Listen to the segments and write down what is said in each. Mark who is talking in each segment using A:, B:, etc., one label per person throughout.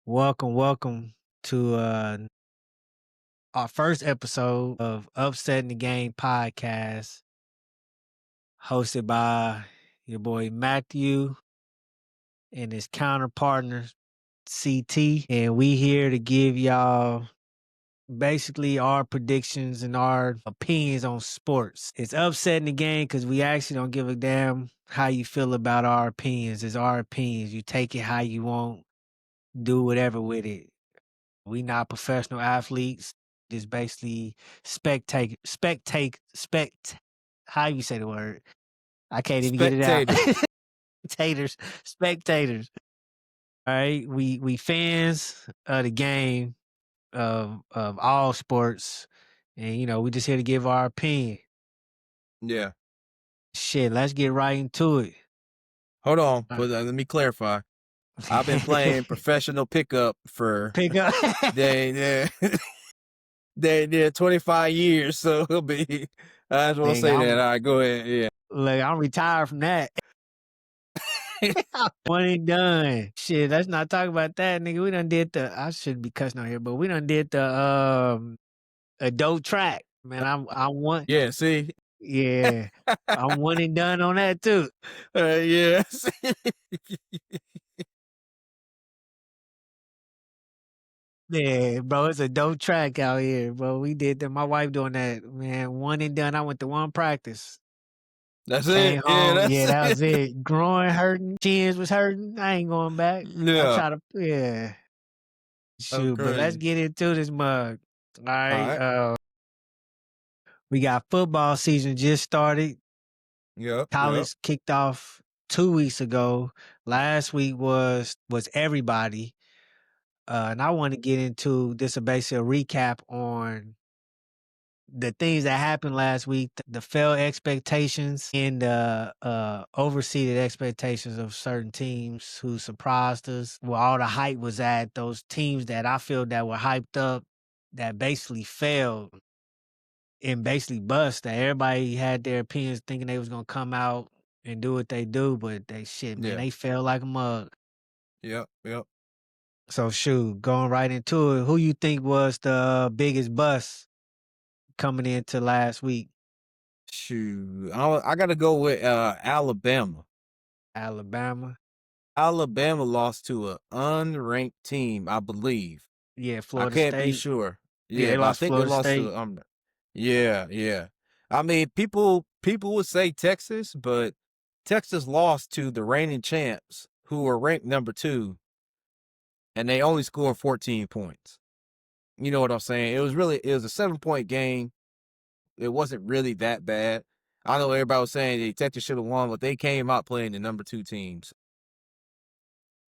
A: Welcome to our first episode of Upsetting the Game podcast, hosted by your boy Matthew and his counterpartner CT. And we here to give y'all basically our predictions and our opinions on sports. It's upsetting the game because we actually don't give a damn how you feel about our opinions. It's our opinions. You take it how you want, do whatever with it. We not professional athletes. Just basically how you say the word? I can't even get it out.
B: Spectators.
A: Spectators. All right. We fans of the game of all sports. And we just here to give our opinion.
B: Yeah.
A: Shit, let's get right into it.
B: Hold on, but let me clarify. I've been playing professional pickup for
A: Pickup.
B: they 25 years, so it'll be. I just want to say that. All right, go ahead. Yeah.
A: Look, I'm retired from that. One and done. Shit, let's not talk about that, nigga. We done did I shouldn't be cussing on here, but we done did the adult track. Man, I want.
B: Yeah, see?
A: Yeah. I'm one and done on that too.
B: Yes.
A: Yeah, bro, it's a dope track out here, bro. We did that. My wife doing that, man. One and done. I went to one practice.
B: That's
A: Came
B: it.
A: home.
B: Yeah,
A: That was it. Groin hurting, chins was hurting. I ain't going back.
B: Yeah.
A: I try to, yeah. Shoot, but let's get into this mug. All right. We got football season just started.
B: Yep.
A: College kicked off 2 weeks ago. Last week was everybody. And I want to get into this, basically a recap on the things that happened last week, the failed expectations and the overseeded expectations of certain teams who surprised us. Where all the hype was at, those teams that I feel that were hyped up, that basically failed and basically bust. That everybody had their opinions, thinking they was gonna come out and do what they do, but they fell like a mug.
B: Yep.
A: So shoot, going right into it, who you think was the biggest bust coming into last week?
B: Shoot, I got to go with Alabama.
A: Alabama
B: Lost to an unranked team, I believe.
A: Yeah, Florida
B: I can't
A: State.
B: be sure.
A: Yeah, they
B: but
A: lost
B: I think
A: Florida
B: they lost
A: State.
B: to Yeah. I mean, people would say Texas, but Texas lost to the reigning champs, who were ranked number 2, and they only scored 14 points. You know what I'm saying? It was a 7-point game. It wasn't really that bad. I know everybody was saying the Texas should have won, but they came out playing the number 2 teams.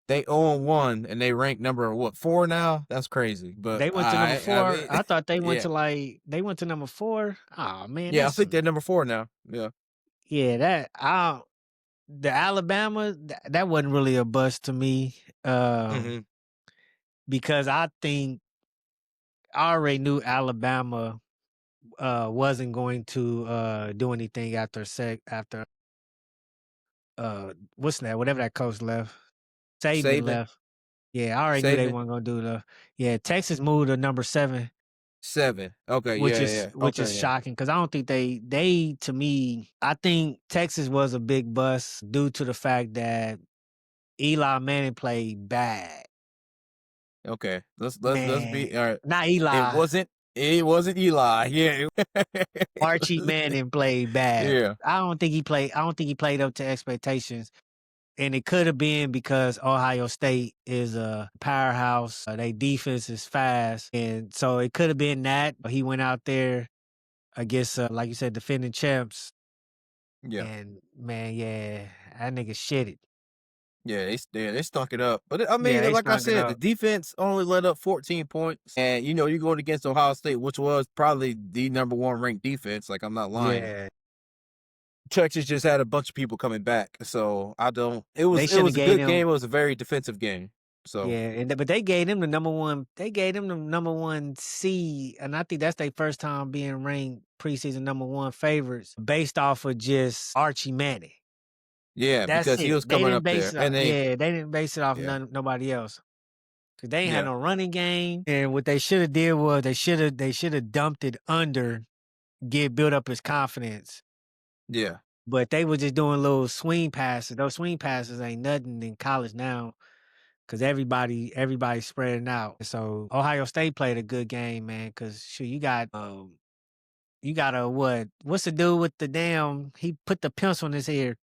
B: They 0-1 and they ranked number 4 now? That's crazy. But
A: they went to number 4. I thought they went to number 4. Oh man.
B: Yeah, I think they're number 4 now. Yeah.
A: Yeah, the Alabama, that wasn't really a bust to me. Because I think I already knew Alabama wasn't going to do anything after what's that? Whatever that coach left. Saban left. Yeah, I already knew they weren't gonna do the. Yeah, Texas moved to number 7.
B: 7. Okay,
A: which is shocking because I don't think they to me. I think Texas was a big bust due to the fact that Eli Manning played bad.
B: Okay, let's be all right.
A: Not Eli.
B: It wasn't Eli. Yeah.
A: Archie Manning played bad.
B: Yeah.
A: I don't think he played up to expectations. And it could have been because Ohio State is a powerhouse. Their defense is fast. And so it could have been that. He went out there, I guess, like you said, defending champs.
B: Yeah.
A: And, man, that nigga shitted.
B: Yeah, they stunk it up. But, I mean, like I said, the defense only let up 14 points. And, you're going against Ohio State, which was probably the number 1 ranked defense. Like, I'm not lying. Yeah. Texas just had a bunch of people coming back, so it was a good game. It was a very defensive game. So
A: yeah, but they gave them the number 1. They gave them the number 1 seed, and I think that's their first time being ranked preseason number 1 favorites based off of just Archie Manning.
B: Yeah, because he was coming up there,
A: they didn't base it off nobody else. 'cause they ain't had
B: Yeah.
A: no running game. And what they should have did was they should have dumped it under, get built up his confidence.
B: Yeah.
A: But they were just doing little swing passes. Those swing passes ain't nothing in college now because everybody's spreading out. So Ohio State played a good game, man. Because shoot, you got a what's the dude with the damn? He put the pencil in his ear.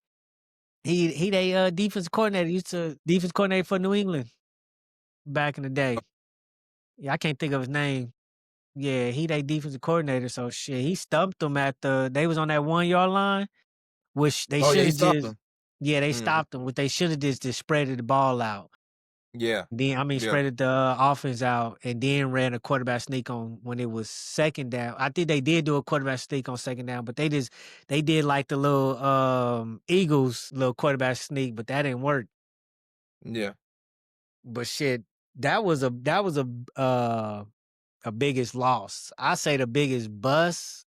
A: He they defense coordinator, used to defense coordinator for New England back in the day. Yeah, I can't think of his name. Yeah, he they defensive coordinator. So shit, he stumped them they was on that 1 yard line, which they
B: Oh, yeah,
A: should
B: he
A: have
B: stopped
A: just
B: them.
A: yeah, they
B: Mhm.
A: stopped them. What they should have just spreaded the ball out.
B: Yeah.
A: Then I mean
B: Yeah.
A: spreaded the offense out and then ran a quarterback sneak on when it was second down. I think they did do a quarterback sneak on second down, but they did like the little Eagles little quarterback sneak, but that didn't work.
B: Yeah.
A: But shit, that was a biggest loss. I say the biggest bust,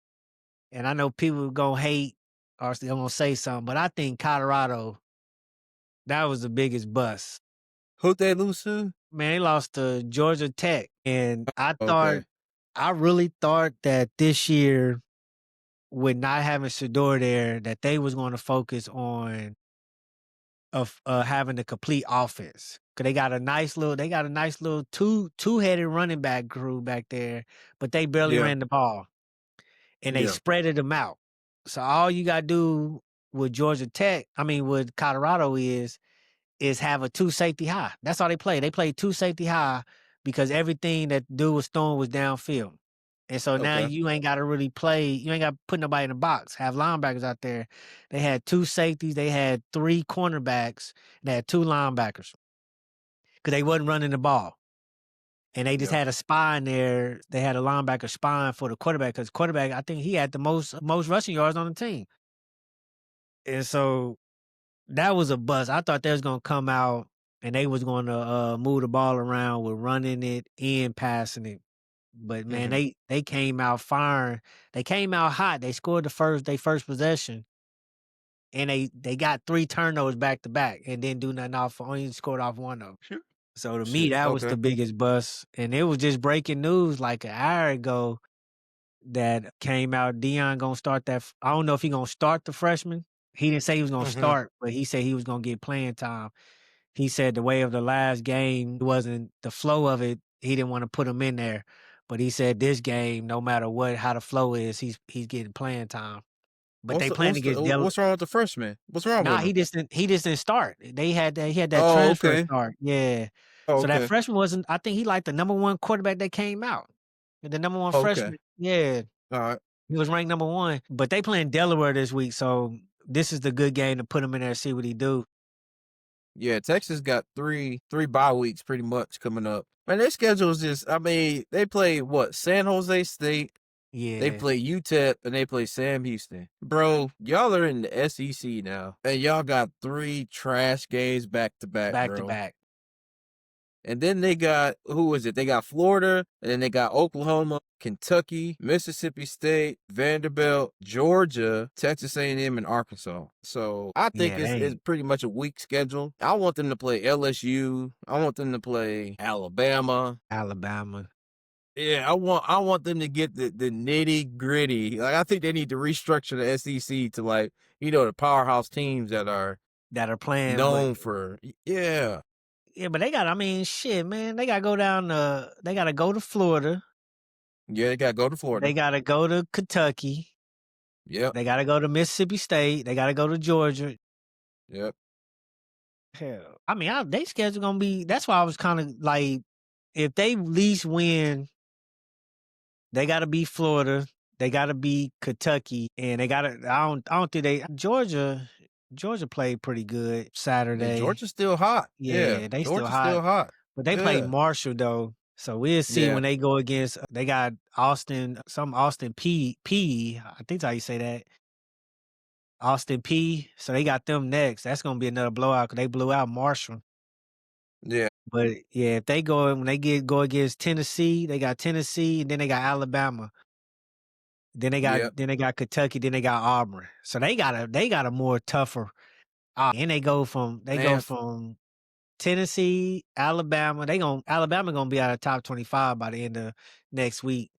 A: and I know people gonna hate or they gonna say something, but I think Colorado, that was the biggest bust.
B: Who'd they lose to?
A: Man, they lost to Georgia Tech, and
B: Okay.
A: I really thought that this year, with not having Shador there, that they was going to focus on having a complete offense. Cause they got a nice little two-headed running back crew back there, but they barely
B: Yeah.
A: ran the ball and they
B: Yeah.
A: spreaded them out. So all you got to do with with Colorado is have a two safety high. That's all they play. They play two safety high because everything that dude was throwing was downfield. And so now
B: Okay.
A: you ain't got to really play. You ain't got to put nobody in the box. Have linebackers out there. They had two safeties. They had three cornerbacks. And they had two linebackers because they wasn't running the ball. And they just
B: Yeah.
A: had a spy in there. They had a linebacker spying for the quarterback because quarterback, I think he had the most rushing yards on the team. And so that was a bust. I thought they was gonna come out and they was gonna move the ball around with running it and passing it. But man,
B: Mhm.
A: they came out firing. They came out hot. They scored their first possession, and they got three turnovers back to back, and didn't do nothing off. Only scored off one of them.
B: Sure.
A: So to me,
B: Shit.
A: that was the
B: Okay.
A: biggest bust, and it was just breaking news like an hour ago that came out. Deion gonna start that. I don't know if he gonna start the freshman. He didn't say he was gonna
B: Mhm.
A: start, but he said he was gonna get playing time. He said the way of the last game wasn't the flow of it. He didn't want to put him in there, but he said this game, no matter how the flow is, he's getting playing time. But they playing against Del.
B: What's wrong with the freshman? What's wrong with
A: Nah,
B: him?
A: he just didn't start. He had that
B: Oh,
A: transfer
B: okay.
A: start. Yeah.
B: Oh,
A: So that
B: okay.
A: freshman wasn't. I think he like the number one quarterback that came out. The number one
B: Okay.
A: freshman. Yeah,
B: All right.
A: he was ranked number one. But they playing Delaware this week, so this is the good game to put him in there and see what he do.
B: Yeah, Texas got three bye weeks pretty much coming up. Man, their schedule is just I mean, they play what? San Jose State, they
A: Yeah,
B: play UTEP, and they play Sam Houston. Bro, y'all are in the SEC now. And y'all got three trash games back to back,
A: back to
B: bro.
A: back.
B: And then they got who is it? They got Florida, and then they got Oklahoma, Kentucky, Mississippi State, Vanderbilt, Georgia, Texas A&M, and Arkansas. So I think
A: Yeah, they
B: it's
A: ain't
B: pretty much a weak schedule. I want them to play LSU. I want them to play Alabama.
A: Alabama
B: Yeah, I want them to get the nitty gritty. Like I think they need to restructure the SEC to like the powerhouse teams that are
A: that are playing, but
B: known for yeah.
A: yeah, but they got. I mean, shit, man, they got to go down. They got to go to Florida.
B: Yeah, they gotta go to
A: They
B: Florida.
A: got to go to Kentucky.
B: Yep.
A: They got to go to Mississippi State. They got to go to Georgia.
B: Yep.
A: Hell, I mean, they schedule gonna be. That's why I was kind of like, if they at least win, they got to beat Florida. They got to beat Kentucky, and they got to. I don't think they Georgia. Georgia played pretty good
B: Yeah,
A: Saturday.
B: Georgia's still hot. Yeah,
A: Yeah, they still
B: Georgia's
A: hot,
B: still hot.
A: but they played
B: Yeah,
A: Marshall though. So we'll see
B: yeah,
A: when they go against. They got Austin P. I think that's how you say that. Austin P. So they got them next. That's gonna be another blowout because they blew out Marshall.
B: yeah,
A: But yeah, if they go when they go against Tennessee, they got Tennessee, and then they got Alabama.
B: yeah.
A: Then they got Kentucky, then they got Auburn. So they got a more tougher. And they go from
B: Man,
A: Tennessee, Alabama. Alabama gonna be out of top 25 by the end of next week.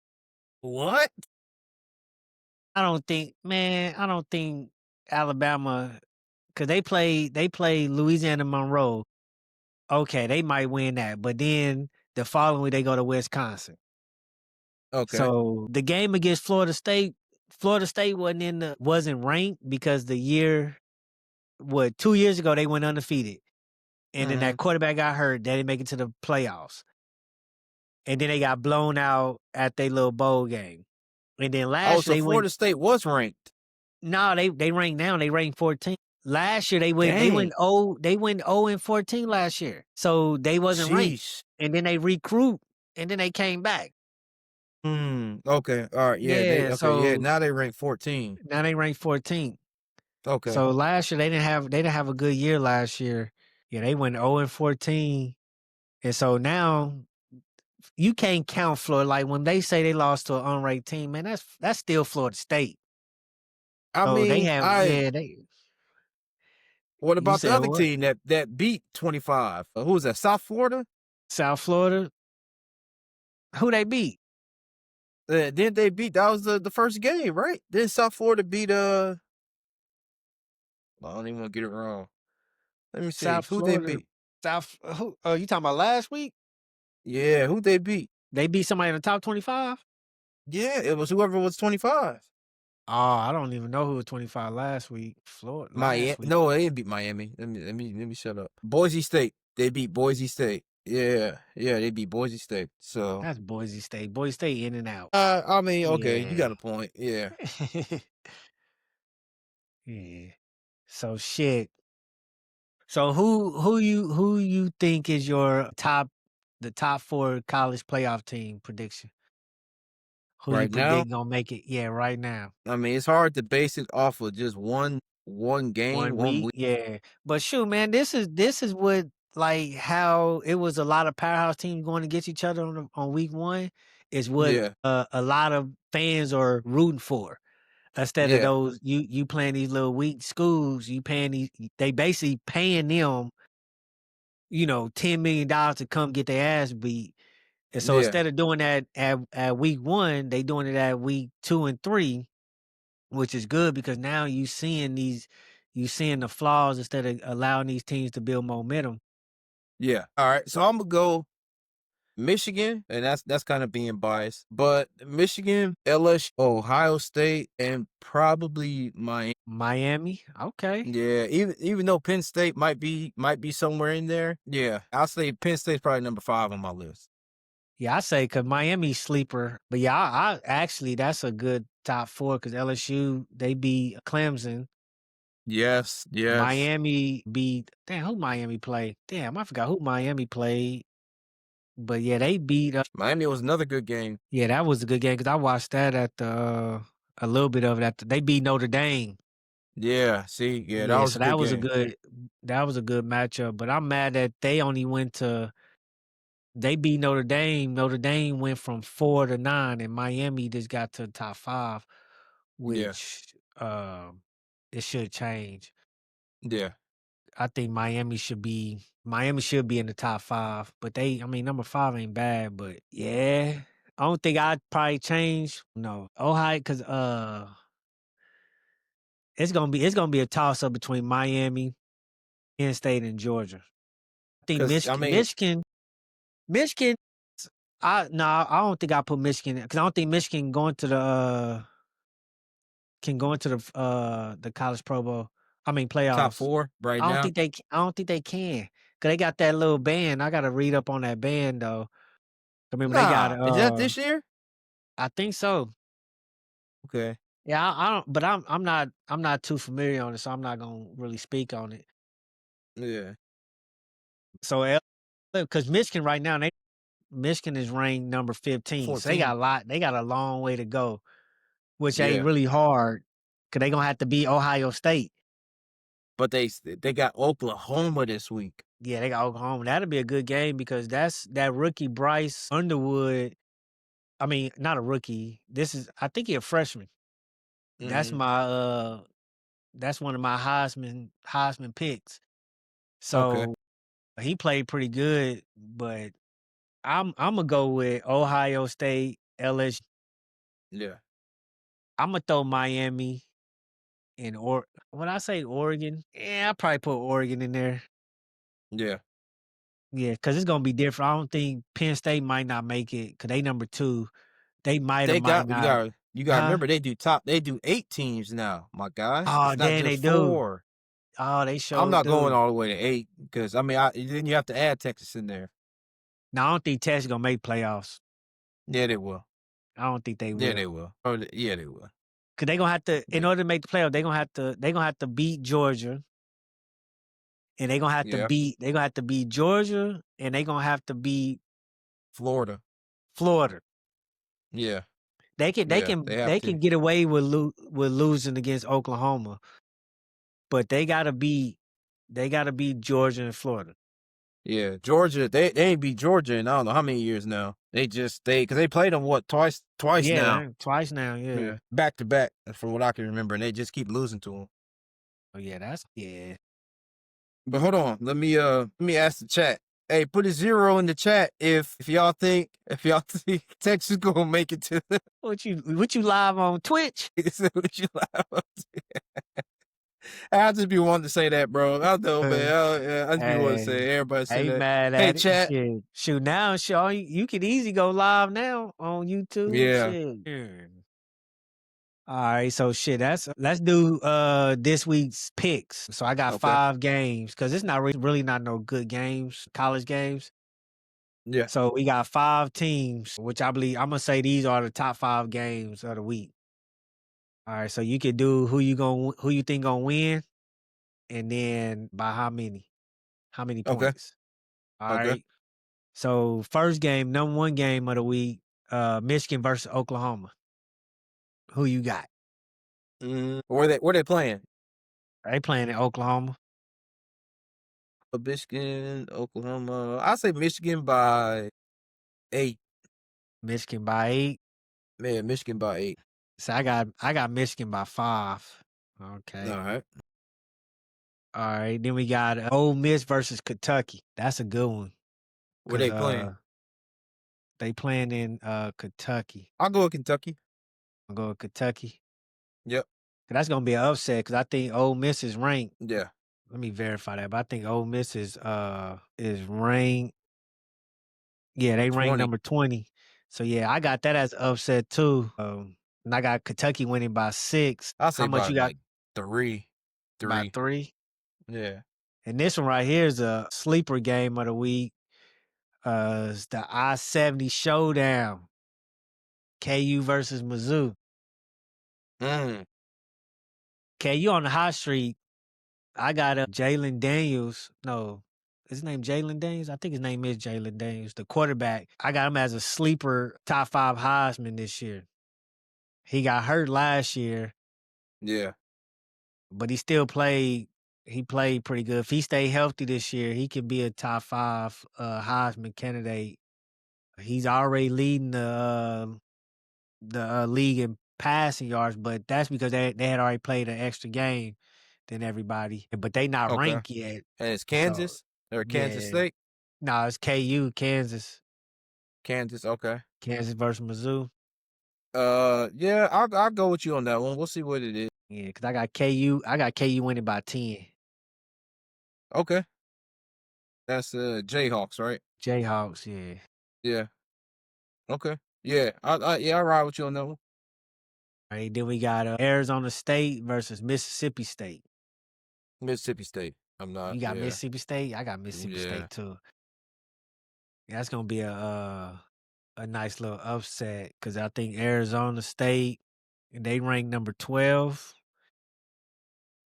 B: What?
A: I don't think Alabama, because they play Louisiana Monroe. Okay, they might win that, but then the following week they go to Wisconsin.
B: Okay.
A: So the game against Florida State wasn't ranked because 2 years ago they went undefeated. And then that
B: Mhm.
A: quarterback got hurt. They didn't make it to the playoffs. And then they got blown out at their little bowl game. And then
B: Oh,
A: last year
B: so
A: they went
B: Florida State was ranked.
A: no, they ranked now, they ranked 14. Last year
B: Dang.
A: they went 0 and 14 last year. So they wasn't ranked.
B: Sheesh.
A: And then they recruit and then they came back.
B: Okay. All right. Yeah.
A: Yeah,
B: Yeah.
A: so
B: Now they rank 14.
A: now they ranked 14.
B: Okay.
A: So last year they didn't have a good year last year. Yeah, they went 0 and 14. And so now you can't count Florida. Like when they say they lost to an unranked team, man, that's still Florida State.
B: I
A: So they
B: mean,
A: have
B: I.
A: yeah, they
B: What
A: you
B: about the
A: said
B: other
A: what?
B: team that beat 25? Who was that? South Florida.
A: South Florida? Who they beat?
B: Didn't they beat? That was the first game, right? Then South Florida beat. I don't even want to get it wrong. Let me see.
A: South
B: Who they
A: Florida.
B: beat?
A: South who you talking about last week?
B: Yeah. Who they beat?
A: They beat somebody in the top 25?
B: Yeah. It was whoever was 25.
A: Oh, I don't even know who was 25 last week. Florida
B: Miami.
A: last week.
B: No, they didn't beat Miami. Let me shut up. Boise State. They beat Boise State. Yeah, yeah, they beat Boise State. So,
A: That's Boise State. Boise State in and out.
B: I mean, okay, you
A: Yeah.
B: got a point. Yeah,
A: Yeah. So shit. So who you think is your the top 4 college playoff team prediction? Who you
B: right now,
A: predict gonna make it? Yeah, right now.
B: I mean, it's hard to base it off of just one game,
A: 1
B: one
A: week?
B: week.
A: Yeah. But shoot, man, this is what like how it was a lot of powerhouse teams going against each other on week 1 is what
B: Yeah,
A: a lot of fans are rooting for. Instead of
B: yeah,
A: those you playing these little weak schools, you paying they basically paying them, $10 million to come get their ass beat. And so
B: yeah,
A: instead of doing that at week 1, they doing it at week 2 and 3, which is good because now you seeing the flaws instead of allowing these teams to build momentum.
B: yeah. All right, so I'm gonna go Michigan, and that's kind of being biased, but Michigan, LSU, Ohio State, and probably Miami.
A: Miami, okay.
B: Yeah, even though Penn State might be somewhere in there, yeah, I'll say Penn State's probably number 5 on my list.
A: Yeah, I say because Miami's sleeper. But yeah, I actually that's a good top 4 because LSU, they beat Clemson.
B: Yes, yes.
A: Miami beat damn, who Miami played? Damn, I forgot who Miami played. But yeah, they beat
B: Miami was another good game.
A: yeah, that was a good game because I watched that at a little bit of it they beat Notre Dame.
B: Yeah, see, yeah, that
A: Yeah,
B: was
A: so
B: a good game.
A: that was a good matchup. But I'm mad that they beat Notre Dame. Notre Dame went from 4 to 9 and Miami just got to the top 5,
B: Yeah,
A: which it should change.
B: yeah.
A: I think Miami should be in the top 5, but number 5 ain't bad, but yeah. I don't think I'd probably change. No. Ohio cuz it's going to be a toss up between Miami, Penn State and Georgia. I think
B: Because I
A: Michigan
B: mean,
A: Michigan Michigan I don't think I put Michigan cuz I don't think Michigan can go into the college Pro Bowl.
B: top
A: Playoffs.
B: 4 right now.
A: I don't think they can. Cause they got that little band. I gotta read up on that band though. Remember they got
B: Nah, is that this year?
A: I think so.
B: Okay.
A: Yeah, I don't but I'm not too familiar on it, so I'm not gonna really speak on it.
B: Yeah,
A: So because Michigan right now, Michigan is ranked number 15. So they
B: 14.
A: got they got a long way to go, which ain't
B: Yeah,
A: really hard. Cause they gonna have to beat Ohio State.
B: but they got Oklahoma this week.
A: Yeah, they got Oklahoma. That'll be a good game because that's that rookie Bryce Underwood. Not a rookie. I think he a freshman. That's
B: Mhm.
A: my that's one of my Heisman picks.
B: Okay.
A: So He played pretty good, but Imma go with Ohio State, LSU.
B: Yeah.
A: Imma throw Miami and when I say Oregon, yeah, I probably put Oregon in there.
B: Yeah.
A: Yeah, because it's gonna be different. I don't think Penn State might not make it because they number 2. They might or
B: They
A: might
B: got
A: not.
B: you gotta
A: Huh?
B: remember they do 8 teams now, my guy.
A: Oh,
B: It's not
A: damn, they
B: just
A: do.
B: 4.
A: Oh, they
B: I'm
A: sure
B: not going
A: do.
B: all the way to 8 because I mean, then you have to add Texas in there.
A: No, I don't think Texas gonna make playoffs.
B: Yeah, they will.
A: I don't think they
B: Yeah,
A: will.
B: they will. Oh, yeah, they will.
A: Cause they gonna have to in
B: Yeah.
A: order to make the playoff, they gonna have to beat Georgia, and
B: Yeah.
A: they gonna have to beat Georgia, and they gonna have to beat
B: Florida.
A: Florida.
B: Yeah.
A: They can they
B: Yeah,
A: can
B: they have
A: they
B: to.
A: can get away with losing against Oklahoma, but they gotta beat Georgia and Florida.
B: Yeah, Georgia, they ain't beat Georgia in I don't know how many years now. Because they played them what twice
A: Yeah,
B: now.
A: man, twice now. Yeah.
B: Yeah, back to back from what I can remember, and they just keep losing to them.
A: Oh yeah, that's yeah.
B: But hold on, let me ask the chat. Hey, put a 0 in the chat if y'all think Texas gonna make it to the
A: What you live on Twitch?
B: what you laugh. I just be wanting to say that, bro. I know, man. I just be wanting to
A: Hey,
B: say everybody
A: I
B: say
A: ain't
B: that.
A: mad
B: Hey,
A: at it.
B: chat.
A: Shit. Shoot, now, you can easy go live now on YouTube.
B: Yeah.
A: Shit. Yeah. All right, so shit, let's do this week's picks. So I got
B: Okay.
A: 5 games because it's not really not no good games, college games.
B: Yeah.
A: So we got 5 teams, which I believe I'm gonna say these are the top 5 games of the week. All right, so you can do who you think gonna win, and then by how many
B: Okay.
A: points. All
B: Okay.
A: right. So first game, number 1 game of the week, Michigan versus Oklahoma. Who you got?
B: Where they playing?
A: They playing in Oklahoma.
B: Michigan, Oklahoma. I say Michigan by 8.
A: Michigan by 8.
B: Man, Michigan by 8.
A: So I got Michigan by 5.
B: All
A: Okay.
B: right.
A: All right. Then we got Ole Miss versus Kentucky. That's a good one
B: Where
A: because
B: they playing?
A: they playing in Kentucky.
B: I'll go with Kentucky.
A: I'm going with Kentucky.
B: Yep.
A: That's gonna be an upset because I think Ole Miss is ranked.
B: Yeah.
A: Let me verify that, but I think Ole Miss is ranked. Yeah, they ranked
B: 20.
A: number 20. So yeah, I got that as upset too. And I got Kentucky winning by 6.
B: I'll
A: How
B: say
A: much
B: by
A: you got?
B: like 3.
A: By
B: 3.
A: 3.
B: Yeah.
A: And this one right here is a sleeper game of the week. It's the I-70 showdown. KU versus Mizzou.
B: Mm.
A: KU on the hot streak. I got Jalen Daniels. No, his name Jalen Daniels. I think his name is Jalen Daniels, the quarterback. I got him as a sleeper top 5 Heisman this year. He got hurt last year,
B: Yeah.
A: but he still played. He played pretty good. If he stay healthy this year, he could be a top 5 Heisman candidate. He's already leading the league in passing yards, but that's because they had already played an extra game than everybody. But they not
B: Okay.
A: ranked yet.
B: And it's
A: So
B: Kansas or Kansas
A: yeah,
B: State?
A: no, it's KU, Kansas,
B: Kansas. Okay.
A: Kansas versus Mizzou.
B: Yeah, I'll go with you on that one. We'll see what it is.
A: Yeah, because I got KU. I got KU winning by 10.
B: Okay. That's Jayhawks, right?
A: Jayhawks, yeah.
B: Yeah. Okay. Yeah. I'll ride with you on that one.
A: All right, then we got Arizona State versus Mississippi State.
B: Mississippi State. I'm not.
A: You got
B: Yeah.
A: Mississippi State. I got Mississippi
B: Yeah.
A: State too. Yeah, that's gonna be a nice little upset because I think Arizona State they rank number 12,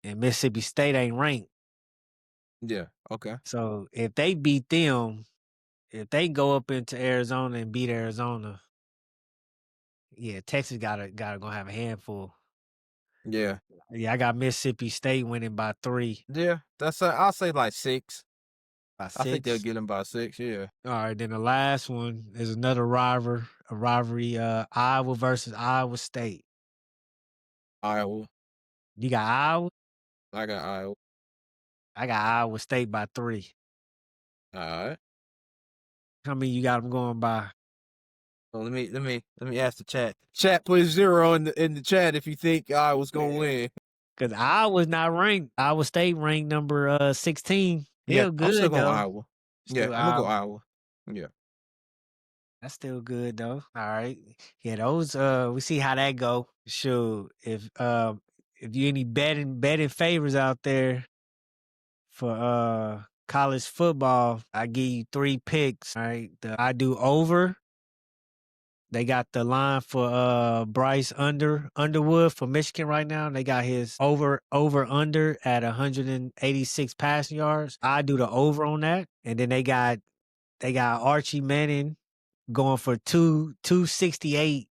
A: and Mississippi State ain't ranked.
B: Yeah. Okay.
A: So if they beat them, if they go up into Arizona and beat Arizona, yeah, Texas gotta gonna have a handful.
B: Yeah.
A: Yeah, I got Mississippi State winning by 3.
B: Yeah. I'll say like 6.
A: By
B: I think they'll
A: 6.
B: get them by 6. Yeah.
A: All right, then the last one is another rivalry, Iowa versus Iowa State.
B: Iowa.
A: You got Iowa?
B: I got Iowa.
A: I got Iowa State by 3.
B: All right.
A: How many you got them going by?
B: Well, let me ask the chat. Chat, put a 0 in the chat if you think I was gonna win.
A: Because I was not ranked. Iowa State ranked number 16.
B: Yeah,
A: Still
B: I'm still
A: good
B: going
A: though.
B: Iowa. Yeah,
A: Still
B: I'm gonna go
A: Iowa.
B: Iowa. Yeah.
A: That's still good though. All right. Yeah, those we see how that go. Sure. If you any betting favors out there for college football, I give you 3 picks. All right. I do over. They got the line for Bryce Underwood for Michigan right now. They got his over under at 186 passing yards. I do the over on that. And then they got Archie Manning going for 268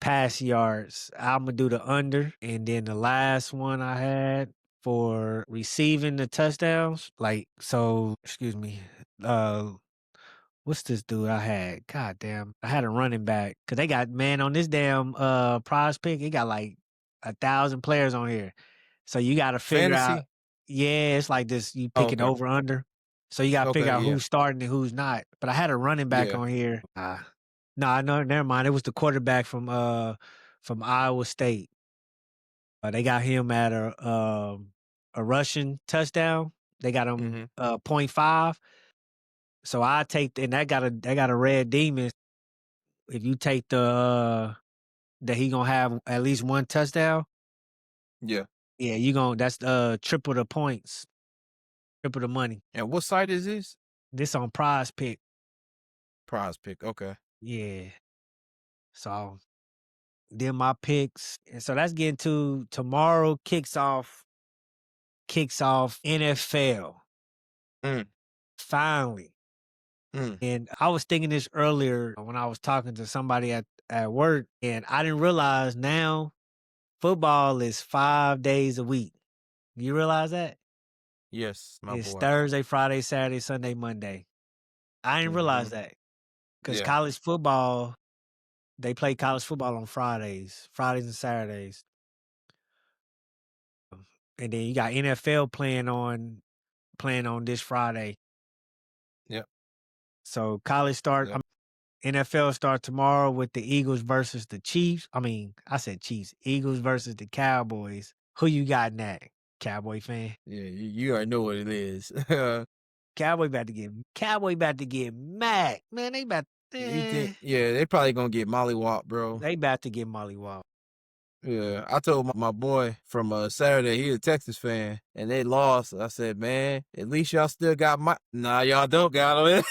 A: pass yards. I'm gonna do the under. And then the last one I had for receiving the touchdowns, excuse me, what's this dude I had? God damn. I had a running back. Cause they got, man, on this damn prize pick, it got like 1,000 players on here. So you gotta figure out,
B: Fantasy?
A: yeah, it's like this, you
B: Oh,
A: picking
B: okay.
A: over under. So you gotta figure
B: Okay,
A: out
B: yeah.
A: who's starting and who's not. But I had a running back
B: Yeah.
A: on here. No, never mind. It was the quarterback from Iowa State. They got him at a rushing touchdown. They got him
B: Mm-hmm.
A: .5. So I take and that got a red demon. If you take that he gonna have at least one touchdown,
B: Yeah.
A: yeah, that's triple the points, triple the money.
B: And what site is this?
A: This on prize pick.
B: Prize pick. Okay.
A: Yeah. So then my picks. And so that's getting to tomorrow kicks off NFL.
B: Mm.
A: Finally.
B: Mm.
A: And I was thinking this earlier when I was talking to somebody at work, and I didn't realize now football is 5 days a week. You realize that?
B: Yes, my
A: It's
B: boy.
A: Thursday, Friday, Saturday, Sunday, Monday. I didn't realize
B: Mm-hmm.
A: that because
B: Yeah.
A: college football, they play college football on Fridays and Saturdays. And then you got NFL playing on this Friday.
B: Yep.
A: So
B: Yep.
A: NFL start tomorrow with the Eagles versus the Chiefs. I mean, I said Chiefs. Eagles versus the Cowboys. Who you got in that? Cowboy fan?
B: Yeah, you already know what it is.
A: Cowboy about to get mad. Man,
B: You think, yeah, they probably gonna get mollywop, bro.
A: they about to get mollywopped.
B: Yeah, I told my boy from Saturday, he a Texas fan, and they lost. I said, man, at least y'all still got my. Nah, y'all don't got him.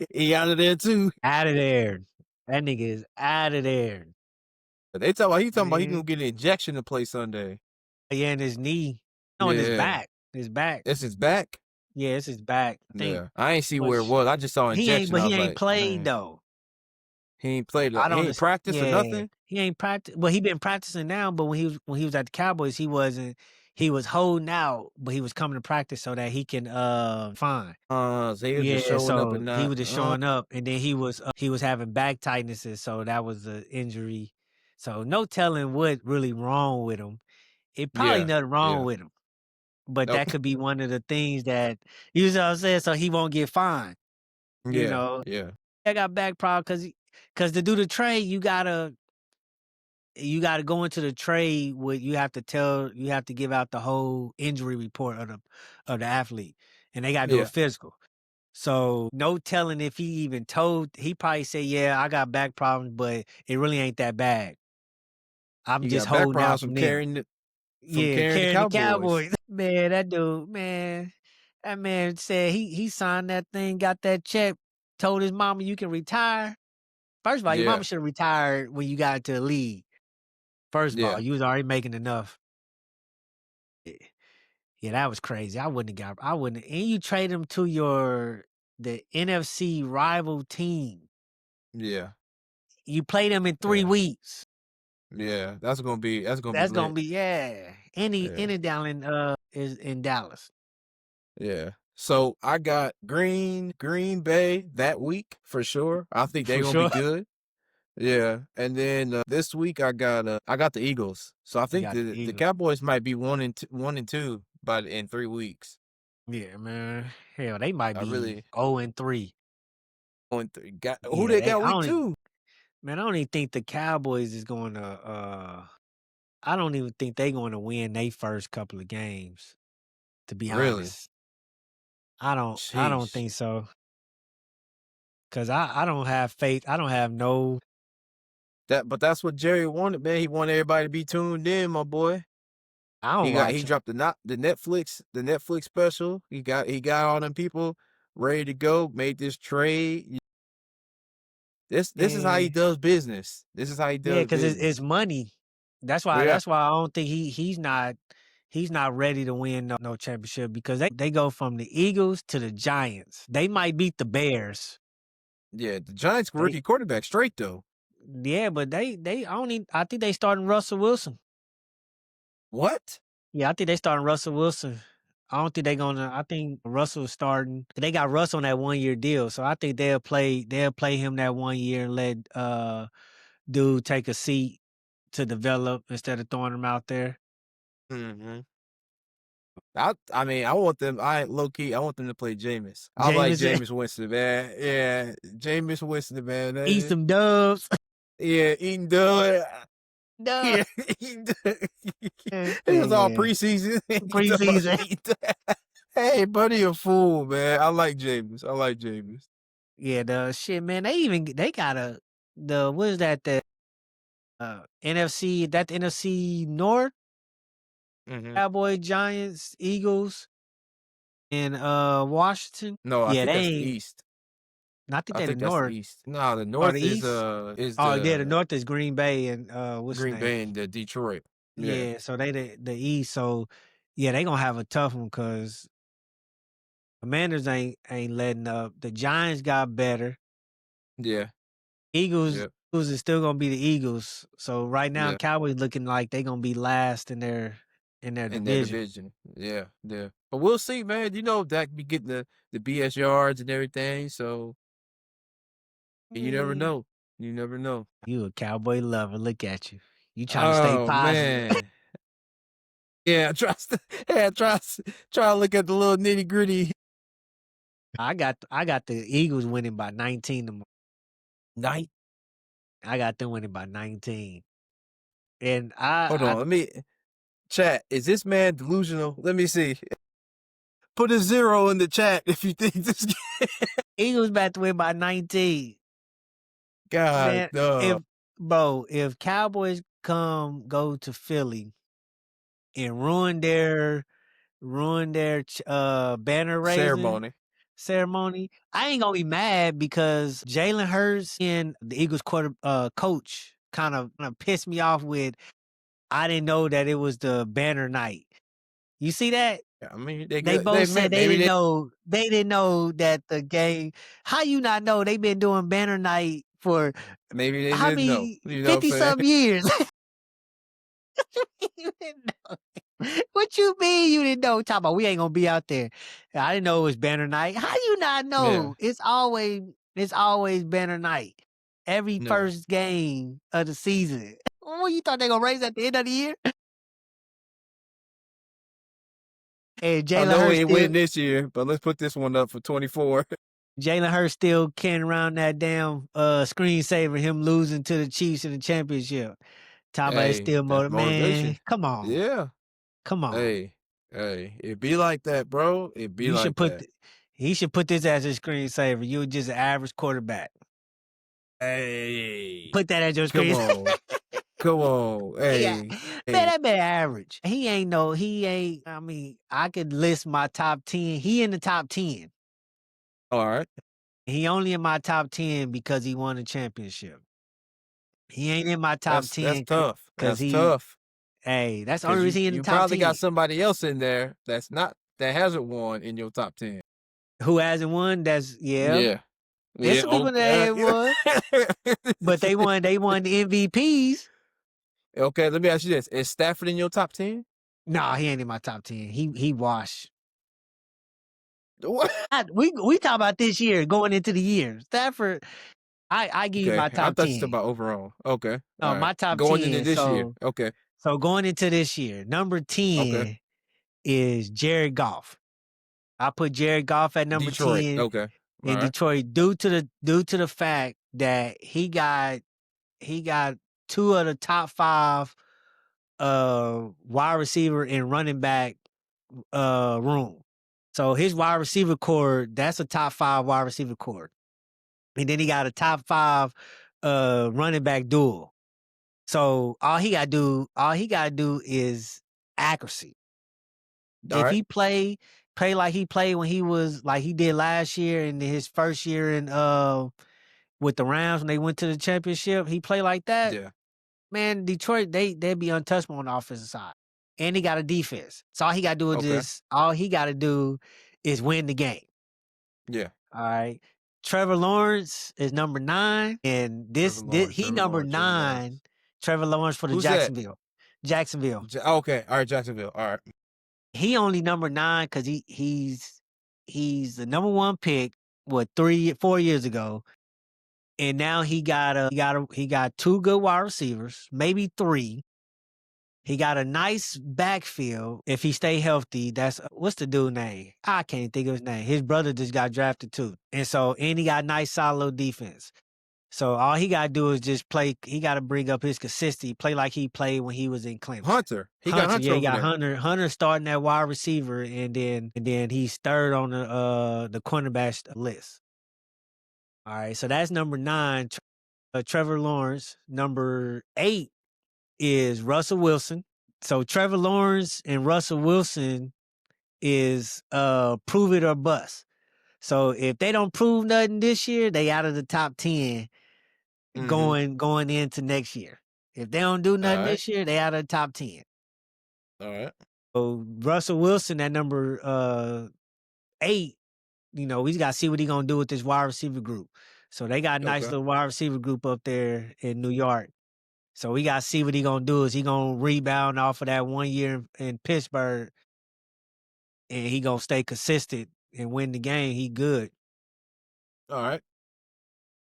B: He out of there too.
A: Out of there. That nigga is out of there.
B: They talking about he gonna
A: Man.
B: get an injection to play Sunday.
A: Yeah, in his knee. No, in his
B: Yeah,
A: back. His back.
B: it's his back.
A: Yeah, it's his back. I think
B: Yeah, I ain't see where it
A: was
B: was. I just saw injection. I
A: he
B: was
A: ain't
B: like,
A: played
B: man,
A: though.
B: he ain't played.
A: I
B: He
A: don't
B: ain't practiced or
A: yeah.
B: nothing.
A: He ain't practice. Well, he been practicing now, but when he was at the Cowboys, he wasn't. He was holding out, but he was coming to practice so that he can fine.
B: So he was just
A: Yeah,
B: showing up
A: so
B: and
A: he
B: not.
A: was just showing up, and then he was having back tightnesses, so that was an injury. So no telling what really wrong with him. It probably
B: Yeah,
A: nothing wrong
B: yeah.
A: with him, but
B: Nope.
A: that could be one of the things that you know what I'm saying. So he won't get fined. You
B: Yeah,
A: know,
B: yeah,
A: I got back problem because to do the trade, you gotta go into the trade with you have to give out the whole injury report of the athlete, and they gotta do a
B: yeah.
A: physical. So no telling if he even told. He probably said, "Yeah, I got back problems, but it really ain't that bad. I'm
B: He
A: just
B: got back
A: holding out
B: problems
A: from them."
B: from
A: Yeah,
B: carrying the
A: carrying the
B: Cowboys.
A: Cowboys. Man, that dude, man, that man said he signed that thing, got that check, told his mama you can retire. First of all, your
B: Yeah,
A: mama should have retired when you got into the league. First of all,
B: yeah,
A: you was already making enough. Yeah, yeah, that was crazy. I wouldn't, and you trade him to the NFC rival team.
B: yeah,
A: You play them in 3
B: yeah,
A: weeks.
B: yeah. That's gonna be
A: That's gonna
B: lit.
A: be, yeah.
B: Yeah,
A: Any down is in Dallas.
B: yeah. So I got Green Bay that week for sure. I think they're
A: For
B: gonna be
A: sure.
B: good. Yeah, and then this week I got the Eagles. So I
A: You
B: think
A: got the
B: the
A: Eagles.
B: Cowboys might be 1-2 in 3 weeks.
A: Yeah, man. Hell, they might
B: I
A: be
B: really
A: 0-3.
B: going through. Got who
A: Yeah,
B: they
A: they
B: got
A: I
B: week
A: don't e
B: 2?
A: man, I don't even think the Cowboys is gonna, I don't even think they gonna win they first couple of games, to be
B: Really?
A: honest. I don't
B: Sheesh.
A: think so. 'Cause I don't have faith. I don't have no
B: But that's what Jerry wanted, man. He wanted everybody to be tuned in, my boy.
A: I don't
B: He
A: watch 'em.
B: dropped the Netflix special. He got all them people ready to go. Made this trade. This is how he
A: And
B: does business. This is how he
A: yeah,
B: does
A: 'cause it's
B: business.
A: money. That's why
B: Yeah.
A: that's why I don't think he's not ready to win no championship because they go from the Eagles to the Giants. They might beat the Bears.
B: Yeah, the Giants
A: They
B: rookie quarterback straight though.
A: Yeah, but they only I think they starting Russell Wilson.
B: What?
A: Yeah, I think they starting Russell Wilson. I think Russell's starting. They got Russ on that 1-year deal, so I think they'll play him that 1 year and let dude take a seat to develop instead of throwing him out there.
B: Mhm. I mean, I want them. I low key. I want them to play Jameis. I like
A: Jameis
B: Jameis Winston, man. Yeah, Jameis Winston, man.
A: eat some dubs.
B: Yeah, eating done.
A: Dub.
B: Yeah, eating done. It was all
A: Yeah.
B: preseason. He talking about
A: Preseason.
B: eating done. Hey, buddy, a fool, man. I like Jameis. I like Jameis.
A: Yeah, the shit, man. They got what is that? The NFC, that the NFC North,
B: Hmm.
A: Cowboys, Giants, Eagles, and Washington.
B: No, I
A: Yeah,
B: think
A: they
B: that's the
A: ain't.
B: East.
A: I think
B: I
A: they the
B: think that's the
A: North
B: East. No, the
A: or the
B: North is
A: East.
B: uh is
A: Oh, yeah, the
B: the
A: North is Green Bay and what's the
B: Green
A: name?
B: Bay and the Detroit. Yeah,
A: Yeah, so they the East. So yeah, they gonna have a tough one because Commanders ain't letting up. The Giants got better.
B: yeah,
A: Eagles
B: yeah,
A: Eagles is still gonna be the Eagles. So right now,
B: yeah.
A: Cowboys looking like they gonna be last in their
B: In their
A: division.
B: division. Yeah, yeah. But we'll see, man. You know, Dak be getting the BS yards and everything. So you never
A: Yeah.
B: know. You never know.
A: You a Cowboy lover. Look at you. You trying to stay
B: Oh
A: positive.
B: man. Yeah, try to look at the little nitty gritty.
A: I got the Eagles winning by 19 tomorrow.
B: Night.
A: I got them winning by 19. And
B: Hold
A: I
B: on. Let me chat. Is this man delusional? Let me see. Put a 0 in the chat if you think this
A: Eagles about to win by 19.
B: God,
A: Man, if Cowboys go to Philly and ruin their banner raising
B: ceremony.
A: ceremony, I ain't gonna be mad because Jalen Hurts and the Eagles coach kind of pissed me off with I didn't know that it was the banner night. You see that?
B: I mean, they
A: They
B: good. They
A: both said they
B: maybe
A: didn't
B: they
A: know they didn't know that the game. How you not know they been doing banner night for
B: maybe they
A: how
B: didn't know.
A: many
B: You know what I'm
A: 50
B: saying?
A: some years? You didn't know. What you mean you didn't know? Talking about we ain't gonna be out there. I didn't know it was banner night. How you not
B: Yeah.
A: know? It's always banner night. Every
B: Yeah.
A: first game of the season. Oh, you thought they gonna raise at the end of the year? And
B: I
A: Jalen
B: know we
A: Hurts
B: ain't
A: still
B: winning this year, but let's put this one up for 24.
A: Jalen Hurts still carrying around that damn screensaver, him losing to the Chiefs in the championship. Talking about it's
B: Hey,
A: still
B: that's
A: man.
B: motivation.
A: Come on.
B: Yeah.
A: Come on.
B: Hey, hey, it be like that, bro. It be
A: You should
B: like
A: put
B: that.
A: th- he should put this as his screensaver. You're just an average quarterback.
B: Hey,
A: Put that as your
B: come
A: screen.
B: on. Come on.
A: Yeah.
B: Hey,
A: Man,
B: hey.
A: that man average. I mean, I could list my top 10. He in the top 10.
B: All right.
A: He only in my top 10 because he won a championship. He ain't in my top
B: That's
A: 10
B: tough.
A: because
B: That's
A: he
B: tough.
A: hey, that's the only
B: Cause you
A: reason he in the
B: you
A: top
B: probably
A: 10.
B: got somebody else in there that hasn't won in your top 10.
A: Who hasn't won? Yeah.
B: Yeah.
A: It's
B: Yeah.
A: some people that
B: Okay.
A: ain't won, but they won the MVPs.
B: Okay, let me ask you this. Is Stafford in your top 10?
A: Nah, he ain't in my top 10. He washed.
B: What?
A: We talk about this year going into the year. Stafford, I give you
B: Okay.
A: my
B: I
A: top
B: thought you said
A: 10.
B: about overall. Okay. All
A: No,
B: right.
A: my top
B: Going into
A: 10.
B: this year.
A: So
B: Okay.
A: so going into this year, number
B: Okay.
A: 10 is Jared Goff. I put Jared Goff at number
B: Detroit.
A: 10
B: Okay. All
A: in
B: right.
A: Detroit due to the fact that he got two of the top 5 wide receiver and running back room. So his wide receiver core, that's a top 5 wide receiver core. And then he got a top 5 running back duel. So all he gotta do is accuracy.
B: All
A: If
B: right.
A: he play like he played when he was like he did last year in his first year in with the Rams when they went to the championship, he played like that.
B: Yeah.
A: Man, Detroit, they'd be untouchable on the offensive side. And he got a defense. So
B: Okay.
A: all he gotta do is win the game.
B: Yeah.
A: All right. Trevor Lawrence is number 9. And
B: Trevor
A: this
B: Lawrence.
A: he
B: Trevor
A: number
B: Lawrence. Trevor
A: 9,
B: Lawrence.
A: Trevor Lawrence for the
B: Who's that?
A: Jacksonville. Jacksonville.
B: Okay. All right. Jacksonville. All right.
A: He only number 9 because he's the number 1 pick, 4 years ago. And now he got 2 good wide receivers, maybe 3. He got a nice backfield if he stay healthy. That's what's the dude name? I can't think of his name. His brother just got drafted too. And he got nice solid defense. So all he gotta do is just play. He gotta bring up his consistency, play like he played when he was in Clemson.
B: Hunter. He got Hunter
A: Yeah, he
B: over
A: got
B: there.
A: Hunter starting at wide receiver, and then he's third on the cornerback list. All right, so that's number 9, Trevor Lawrence. Number 8 is Russell Wilson. So Trevor Lawrence and Russell Wilson is prove it or bust. So if they don't prove nothing this year, they out of the top 10 going into next year. If they don't do
B: All
A: nothing
B: right.
A: this year, they out of the top 10.
B: All right.
A: So Russell Wilson at number 8, we got to see what he going to do with this wide receiver group. So they got a nice
B: Okay.
A: little wide receiver group up there in New York. So we got to see what he going to do. Is he going to rebound off of that 1 year in Pittsburgh and he going to stay consistent and win the game? He good.
B: All right.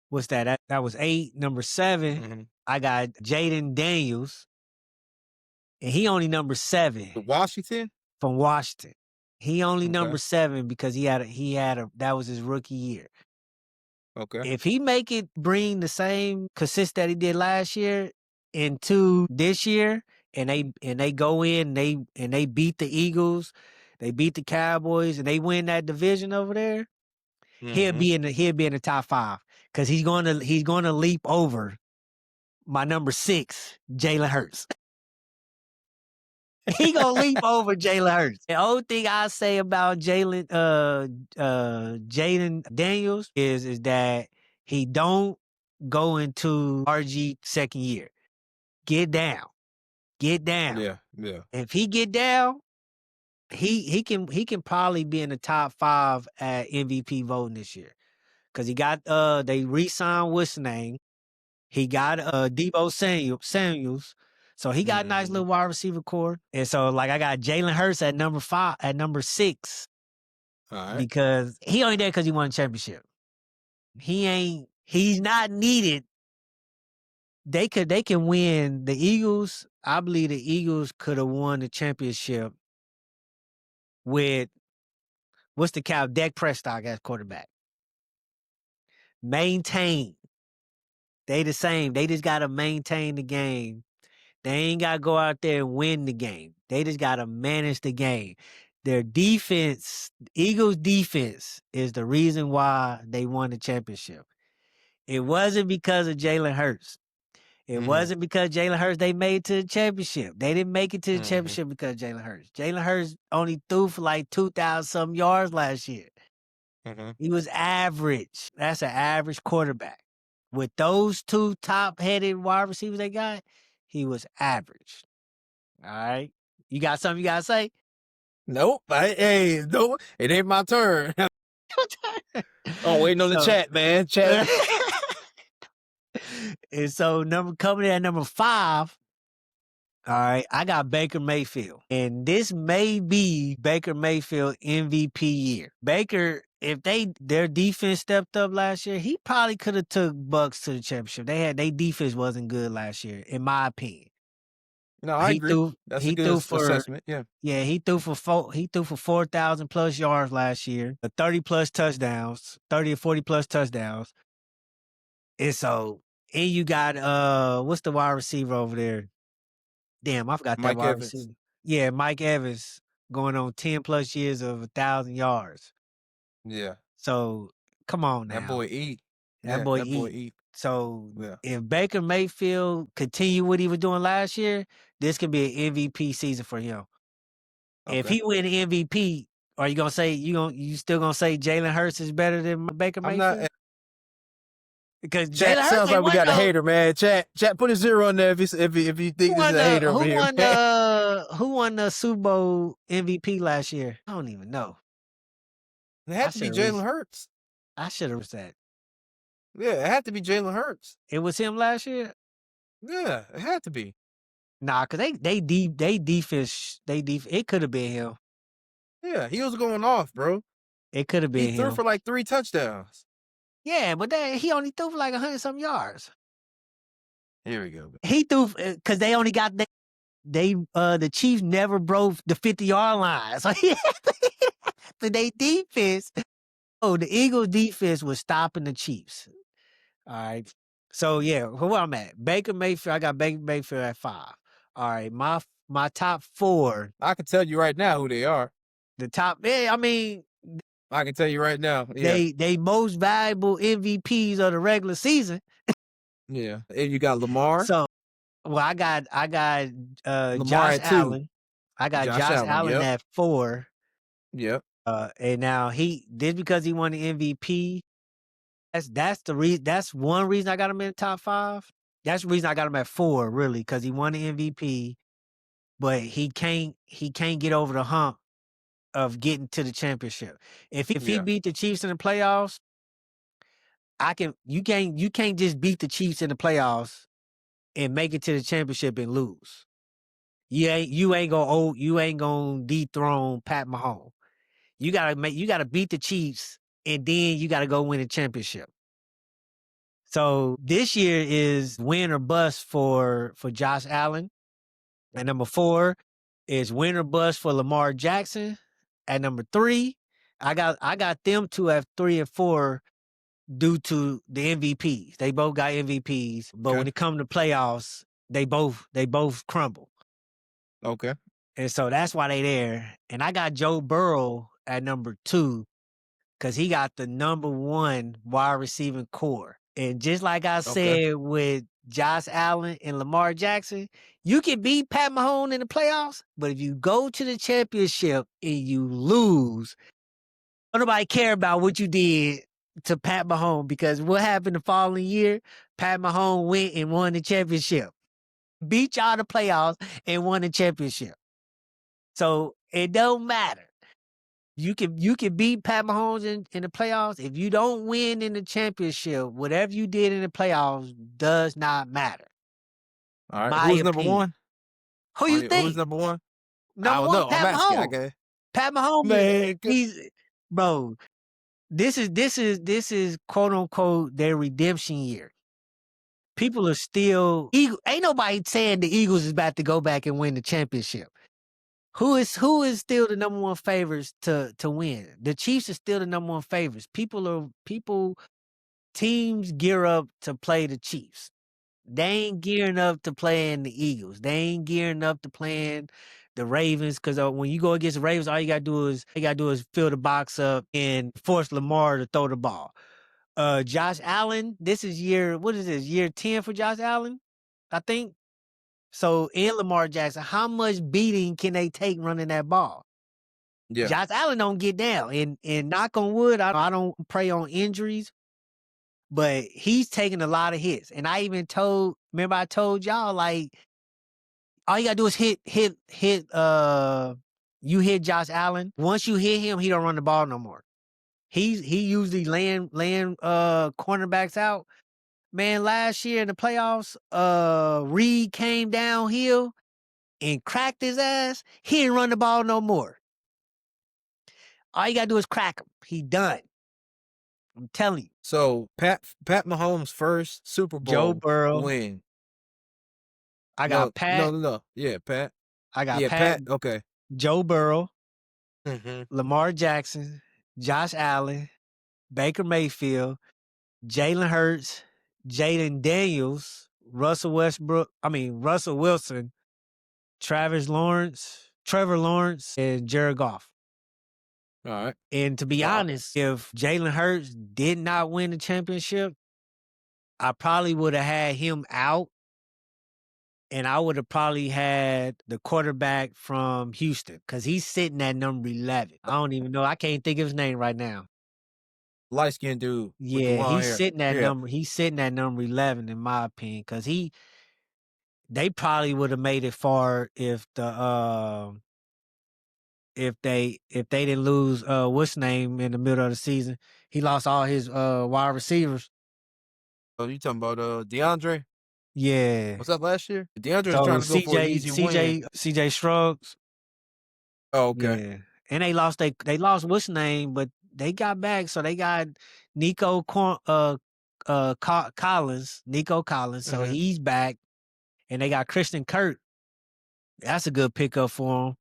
A: What's that? That was 8. Number 7, I got Jaden Daniels, and he only number 7
B: The Washington.
A: from Washington. He only number
B: Okay.
A: 7 because he had a that was his rookie year.
B: Okay.
A: If he make it bring the same consist that he did last year into this year, and they go in and they beat the Eagles, they beat the Cowboys, and they win that division over there, he'll be in the top 5 because he's gonna leap over my number 6, Jalen Hurts. He gonna leap over Jalen Hurts. The only thing I say about Jaden Daniels is that he don't go into RG second year. Get down.
B: Yeah. Yeah.
A: If he get down, he can probably be in the top 5 at MVP voting this year. Cause he got they re-signed what's his name. He got Debo Samuels. So he got a nice little wide receiver core. And so like I got Jalen Hurts at number 6.
B: All right.
A: Because he only there because he won a championship. He's not needed. They can win. The Eagles, I believe the Eagles could have won the championship with what's the cow? Dak Prescott as quarterback. Maintain. They the same. They just gotta maintain the game. They ain't gotta go out there and win the game. They just gotta manage the game. Their defense, Eagles defense, is the reason why they won the championship. It wasn't because of Jalen Hurts. It wasn't because Jalen Hurts they made it to the championship. They didn't make it to the championship because of Jalen Hurts. Jalen Hurts only threw for like 2,000 some yards last year. He was average. That's an average quarterback. With those 2 top-headed wide receivers they got, he was average. All right. You got something you gotta say?
B: Nope. Hey, no, it ain't my turn. Oh, waiting on the chat, man. Chat.
A: And so coming in at number 5, all right, I got Baker Mayfield. And this may be Baker Mayfield MVP year. Baker, if their defense stepped up last year, he probably could have took Bucks to the championship. Their defense wasn't good last year, in my opinion.
B: No, I
A: He
B: agree.
A: threw
B: That's a
A: he
B: good
A: threw for
B: assessment. Yeah.
A: yeah, he threw for 4,000 plus yards last year, 30 plus touchdowns, 30 or 40 plus touchdowns. And so, and you got what's the wide receiver over there? Damn, I forgot that
B: Mike
A: wide
B: Evans.
A: receiver. Yeah, Mike Evans going on 10 plus years of 1,000 yards.
B: Yeah.
A: So come on
B: That
A: now.
B: boy eat.
A: That
B: Yeah,
A: boy
B: that boy
A: eat.
B: eat.
A: So
B: Yeah.
A: if Baker Mayfield continue what he was doing last year, this could be an MVP season for him. If
B: Okay.
A: he win the MVP, are you gonna say you still gonna say Jalen Hurts is better than Baker
B: I'm not.
A: Mayfield? Because
B: Chat
A: Jalen Hurts
B: sounds
A: ain't
B: like we
A: won
B: got a
A: no
B: hater, man. Chat, put a zero on there if you think this is a hater over here, man.
A: who won the Super Bowl MVP last year? I don't even know.
B: It
A: I
B: had to be
A: should have
B: Jalen Hurts.
A: said
B: Yeah, it had to be Jalen Hurts.
A: it was him last year.
B: Yeah, it had to be.
A: Nah, cause they defense it could have been him.
B: Yeah, he was going off, bro.
A: It could have
B: He
A: been
B: threw
A: him.
B: for like 3 touchdowns.
A: Yeah, but he only threw for like 100 some yards.
B: Here we go.
A: He threw because they only got the Chiefs never broke the 50-yard line. So so they defense. Oh, the Eagles defense was stopping the Chiefs. All right. So yeah, where I'm at. Baker Mayfield, I got Baker Mayfield at 5. All right. My top 4,
B: I can tell you right now who they are.
A: the top, yeah, I mean,
B: I can tell you right now. Yeah.
A: they most valuable MVPs of the regular season.
B: Yeah. And you got Lamar.
A: So well, I got
B: Lamar
A: Josh
B: at 2.
A: Allen. I got
B: Josh
A: Josh
B: Allen.
A: Allen
B: Yep.
A: at 4.
B: Yep.
A: And now because he won the MVP, that's one reason I got him in the top 5. That's the reason I got him at 4, really, because he won the MVP, but he can't get over the hump of getting to the championship. If he
B: Yeah.
A: beat the Chiefs in the playoffs, you can't just beat the Chiefs in the playoffs and make it to the championship and lose. You ain't gonna dethrone Pat Mahomes. You gotta beat the Chiefs and then you gotta go win a championship. So this year is win or bust for Josh Allen. At number 4 is win or bust for Lamar Jackson. At number 3, I got them two at 3 and 4 due to the MVPs. They both got MVPs, but
B: Okay.
A: when it comes to playoffs, they both crumble.
B: Okay.
A: And so that's why they there. And I got Joe Burrow at number 2 because he got the number 1 wide receiving core. And just like I
B: Okay.
A: said with Josh Allen and Lamar Jackson, you can beat Pat Mahomes in the playoffs, but if you go to the championship and you lose, nobody care about what you did to Pat Mahomes because what happened the following year? Pat Mahomes went and won the championship, beat y'all in the playoffs and won the championship. So it don't matter. You can beat Pat Mahomes in the playoffs. If you don't win in the championship, whatever you did in the playoffs does not matter.
B: All right.
A: My
B: Who's number
A: opinion.
B: 1?
A: Who you
B: Who's
A: think?
B: number 1? I
A: Number
B: don't
A: 1,
B: know. I'm
A: Pat
B: asking.
A: Mahomes.
B: Okay.
A: Pat Mahomes
B: Man,
A: he's bro. This is quote unquote their redemption year. People are still ain't nobody saying the Eagles is about to go back and win the championship. Who is still the number 1 favorites to win? The Chiefs are still the number 1 favorites. Teams gear up to play the Chiefs. They ain't gearing up to playing the Eagles. They ain't gearing up to playing the Ravens because when you go against the Ravens, all you gotta do is fill the box up and force Lamar to throw the ball. Josh Allen, this is year 10 for Josh Allen, I think. So in Lamar Jackson, how much beating can they take running that ball?
B: yeah.
A: Josh Allen don't get down. And knock on wood, I don't pray on injuries, but he's taking a lot of hits. And I even remember I told y'all, like, all you gotta do is you hit Josh Allen. Once you hit him, he don't run the ball no more. He usually laying cornerbacks out. Man, last year in the playoffs, Reed came downhill and cracked his ass. He didn't run the ball no more. All you gotta do is crack him. He done. I'm telling you.
B: So Pat Mahomes' first Super
A: Joe
B: Bowl
A: Burrow.
B: win.
A: I
B: No,
A: got
B: no,
A: Pat.
B: no, no. Yeah, Pat.
A: I got
B: Yeah,
A: Pat.
B: Pat. Okay.
A: Joe Burrow,
B: Mhm.
A: Lamar Jackson, Josh Allen, Baker Mayfield, Jalen Hurts, Jaden Daniels, Russell Wilson, Trevor Lawrence, and Jared Goff.
B: All right.
A: And to be honest, if Jalen Hurts did not win the championship, I probably would have had him out, and I would have probably had the quarterback from Houston because he's sitting at number 11. I don't even know. I can't think of his name right now.
B: Light skinned dude with the
A: Yeah,
B: long hair. Yeah.
A: he's sitting at number 11 in my opinion because they probably would have made it far if they didn't lose what's name in the middle of the season. He lost all his wide receivers.
B: Oh, you talking about DeAndre?
A: Yeah.
B: What's up last year? DeAndre was
A: So
B: trying to go for an easy win.
A: CJ Shrugs.
B: Oh, okay.
A: Yeah. And they lost what's name, but they got back. So they got Nico Collins. So
B: Mhm.
A: he's back. And they got Christian Kirk. That's a good pickup for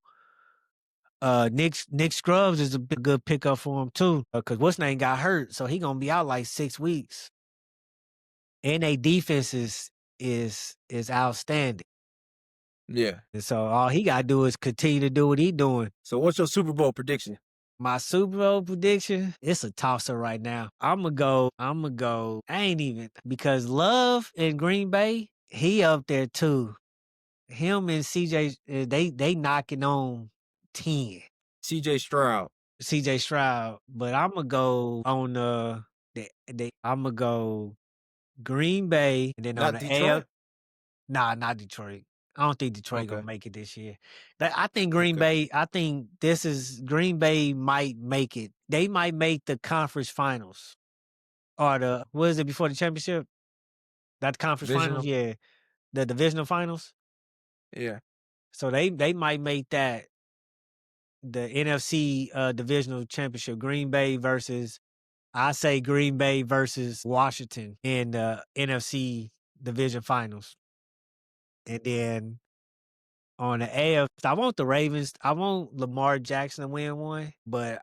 A: him. Nick Scrubs is a good pickup for him too. Cause what's name got hurt, so he gonna be out like 6 weeks. And they defense is outstanding.
B: Yeah.
A: And so all he gotta do is continue to do what he doing.
B: So what's your Super Bowl prediction?
A: My Super Bowl prediction, it's a tosser right now. I'ma go, I ain't even because Love in Green Bay, he up there too. Him and CJ, they knocking on 10.
B: CJ Stroud.
A: CJ Stroud, but I'ma go on I'ma go Green Bay, and then on
B: Not
A: the AL.
B: Detroit?
A: Nah, not Detroit. I don't think Detroit gonna
B: Okay.
A: make it this year. I think
B: Okay.
A: Green Bay might make it. They might make the conference finals or what is it before the championship? Not the conference finals,
B: Divisional?
A: yeah, the divisional finals.
B: Yeah.
A: So they might make that the NFC divisional championship. I say Green Bay versus Washington in the NFC division finals. And then on the AF, I want the Ravens. I want Lamar Jackson to win one, but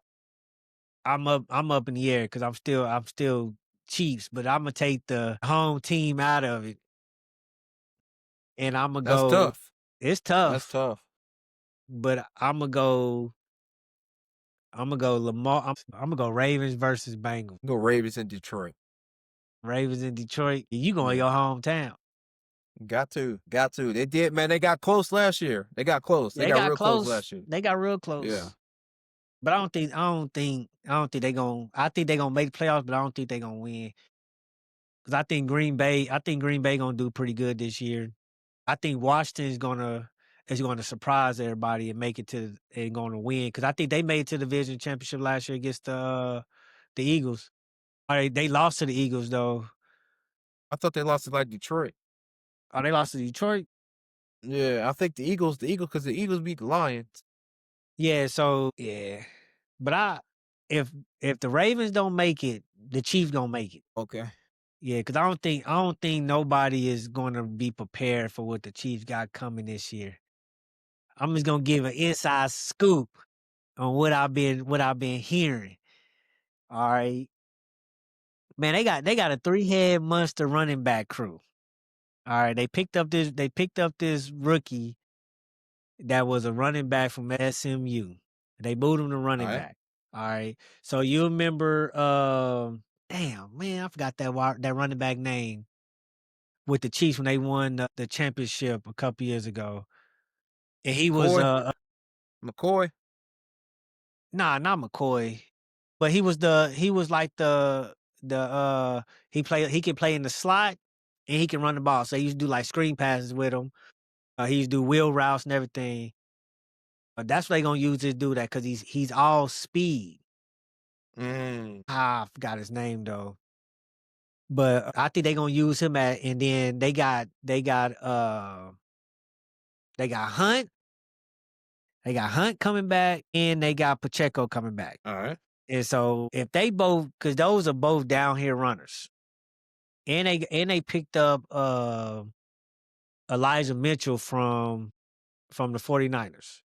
A: I'm up in the air because I'm still Chiefs, but I'm gonna take the home team out of it, and I'm gonna
B: That's
A: go.
B: tough.
A: It's
B: That's
A: tough,
B: tough.
A: but I'm gonna go. I'm gonna go Lamar. I'm gonna go Ravens versus Bengals.
B: Go Ravens in Detroit.
A: Ravens in Detroit. You going to
B: Yeah.
A: your hometown?
B: Got to. Got to. They did, man. They got close last year. They got close. They
A: They
B: got
A: got
B: real close
A: close.
B: last year.
A: They got real
B: Yeah.
A: close. But I don't think they gonna. I think they gonna make the playoffs, but I don't think they gonna win. Because I think Green Bay gonna do pretty good this year. I think Washington is gonna surprise everybody and make it to and gonna win. Because I think they made it to the division championship last year against the Eagles. They lost to the Eagles though.
B: I thought they lost to like Detroit.
A: Oh, they lost to Detroit.
B: Yeah. I think because the Eagles beat the Lions.
A: Yeah, so yeah. But if the Ravens don't make it, the Chiefs gonna make it.
B: Okay.
A: Yeah, because I don't think nobody is gonna be prepared for what the Chiefs got coming this year. I'm just gonna give an inside scoop on what I've been hearing. All right. Man, they got a 3-head monster running back crew. All right. They picked up this rookie that was a running back from SMU. They moved him to
B: All
A: running
B: right.
A: back. All right. So you remember damn, man, I forgot that running back name with the Chiefs when they won the championship a couple years ago. And he was
B: McCoy. McCoy.
A: nah, not McCoy. But he was like he can play in the slot and he can run the ball. So he used to do like screen passes with him. He used to do wheel routes and everything. That's what they gonna use this dude because he's all speed.
B: Mm.
A: I forgot his name though. But I think they gonna use him and then they got Hunt. They got Hunt coming back and they got Pacheco coming back.
B: All right.
A: And so if they both, because those are both down here runners, and they picked up Elijah Mitchell from the 49ers.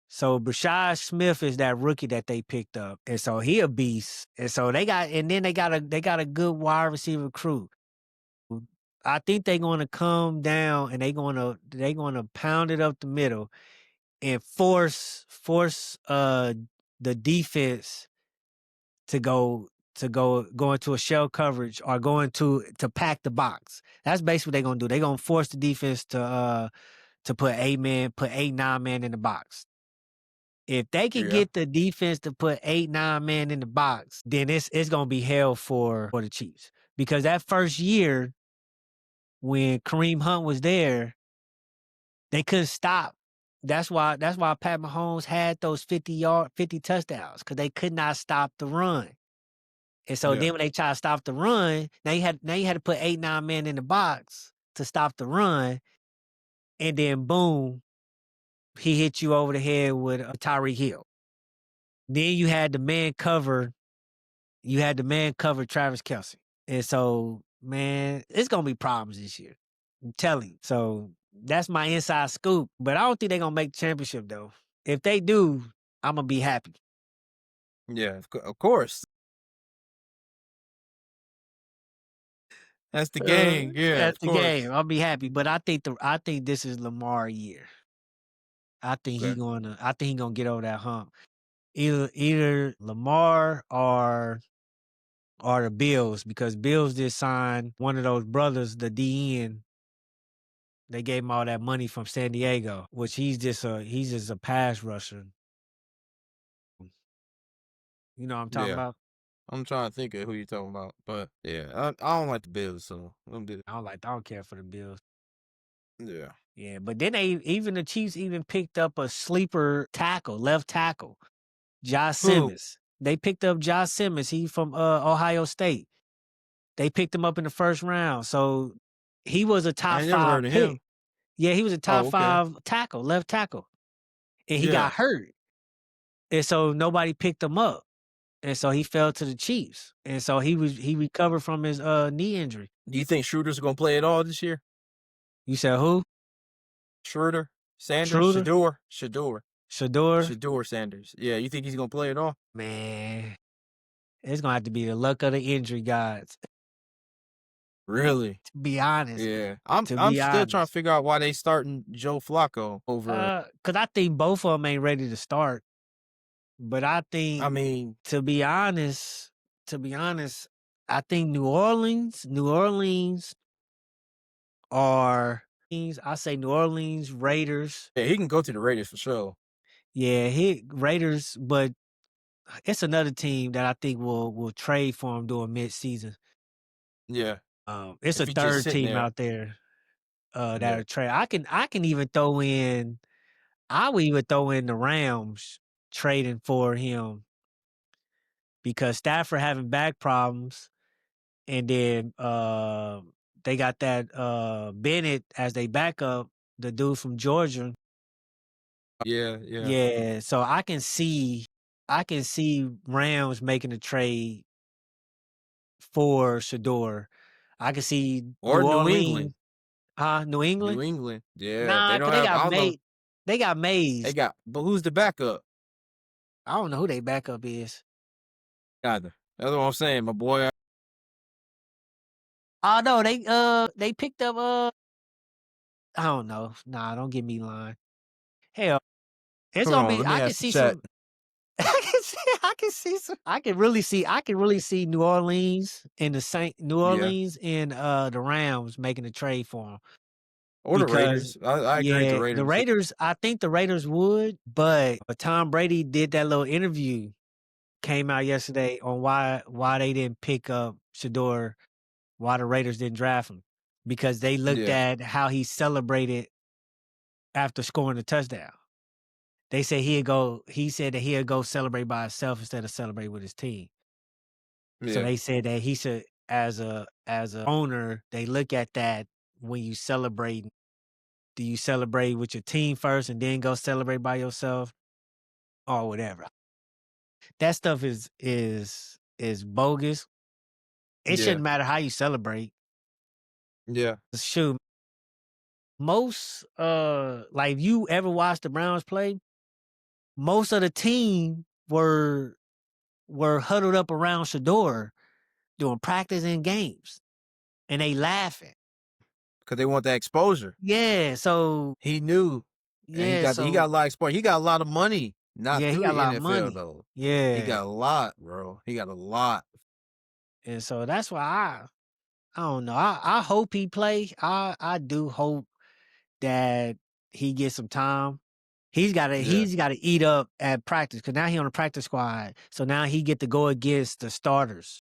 A: So Brashad Smith is that rookie that they picked up. And so he a beast. And so they got a good wide receiver crew. I think they're gonna come down and they're gonna pound it up the middle and force the defense to go into a shell coverage or to pack the box. That's basically what they're gonna do. They're gonna force the defense to put 9 men in the box. If they could
B: Yeah.
A: get the defense to put 9 men in the box, then it's gonna be hell for the Chiefs. Because that first year when Kareem Hunt was there, they couldn't stop. That's why Pat Mahomes had those 50 touchdowns, because they could not stop the run. And so
B: Yeah.
A: then when they try to stop the run, now you had to put 9 men in the box to stop the run, and then boom, he hit you over the head with a Tyreek Hill. Then you had the man cover Travis Kelce. And so, man, it's gonna be problems this year. I'm telling you. So that's my inside scoop. But I don't think they're gonna make the championship though. If they do, I'm gonna be happy.
B: Yeah. Of course. That's the game. Yeah.
A: That's
B: Of
A: the game.
B: course.
A: I'll be happy. But I think this is Lamar year.
B: Okay.
A: I think he gonna get over that hump. Either Lamar or the Bills, because Bills did sign one of those brothers, the DN. They gave him all that money from San Diego, which he's just a pass rusher. You know what I'm talking
B: Yeah.
A: about?
B: I'm trying to think of who you're talking about, but yeah, I don't like the Bills, so I'm do.
A: I don't care for the Bills.
B: Yeah.
A: Yeah, but then the Chiefs even picked up a sleeper tackle, left tackle, Josh
B: Who?
A: Simmons. They picked up Josh Simmons. He from Ohio State. They picked him up in the first round. So he was a
B: I
A: top
B: ain't never
A: 5
B: heard of him.
A: pick. Yeah, he was a top
B: Oh, okay.
A: 5 tackle, left tackle. And he got
B: Yeah.
A: hurt. And so nobody picked him up. And so he fell to the Chiefs. And so he recovered from his knee injury.
B: Do you think Schroeder's gonna play at all this year?
A: You said who?
B: Schroeder, Sanders,
A: Schroeder? Shador?
B: Shador Sanders. Yeah, you think he's gonna play at all?
A: Man, it's gonna have to be the luck of the injury gods.
B: Really?
A: To be honest.
B: Yeah.
A: To
B: I'm
A: be
B: still trying to
A: honest.
B: figure out why they starting Joe Flacco over.
A: Cause I think both of them ain't ready to start. But I
B: I
A: think,
B: mean,
A: to be honest, I think New Orleans are I say New Orleans, Raiders.
B: yeah, he can go to the Raiders for sure.
A: Yeah, Raiders, but it's another team that I think will trade for him during midseason.
B: Yeah.
A: It's
B: If
A: a
B: he just
A: third
B: sitting
A: team
B: there.
A: out there
B: Yeah.
A: that'll trade. I can even throw in. I would even throw in the Rams trading for him, because Stafford having back problems, and then they got that Bennett as they backup, the dude from Georgia.
B: Yeah, yeah.
A: Yeah, so I can see Rams making a trade for Shador. I can see
B: Or
A: New
B: New
A: Orleans,
B: England.
A: New England.
B: New England. Yeah. If they
A: Nah,
B: don't
A: cause
B: have, I don't know.
A: They got
B: They
A: Mays.
B: got, but who's the backup?
A: I don't know who they backup is.
B: Either. That's what I'm saying, my boy.
A: Oh no, they picked up I don't know. Nah, don't get me lying. Hell, it's
B: Hold
A: gonna
B: on,
A: be.
B: let me
A: I can
B: ask the
A: see
B: chat.
A: some. I can really see New Orleans and New
B: Yeah.
A: Orleans and the Rams making a trade for him.
B: Or the
A: Because
B: Raiders. I agree with the
A: yeah, the
B: Raiders.
A: Raiders. I think the Raiders would, but Tom Brady did that little interview, came out yesterday, on why they didn't pick up Shador, why the Raiders didn't draft him, because they looked
B: Yeah.
A: at how he celebrated after scoring a touchdown. They said he said that he'd go celebrate by himself instead of celebrate with his team. So
B: Yeah.
A: they said that he should, as a owner, they look at that when you celebrate. Do you celebrate with your team first and then go celebrate by yourself, or whatever? That stuff is bogus. It
B: Yeah.
A: shouldn't matter how you celebrate.
B: Yeah.
A: Shoot, most like if you ever watched the Browns play, most of the team were huddled up around Shador doing practice and games, and they laughing.
B: because they want that exposure.
A: Yeah, so
B: He knew, and
A: yeah,
B: he got
A: so
B: a lot of exposure. He got a lot of money, not
A: yeah, he
B: through
A: got a
B: the
A: lot of
B: NFL
A: money.
B: though. He
A: Yeah,
B: got a lot, bro. He got a lot.
A: and so that's why I don't know. I hope he play. I do hope that he gets some time.
B: Yeah,
A: He's gotta eat up at practice because now he on the practice squad. So now he get to go against the starters.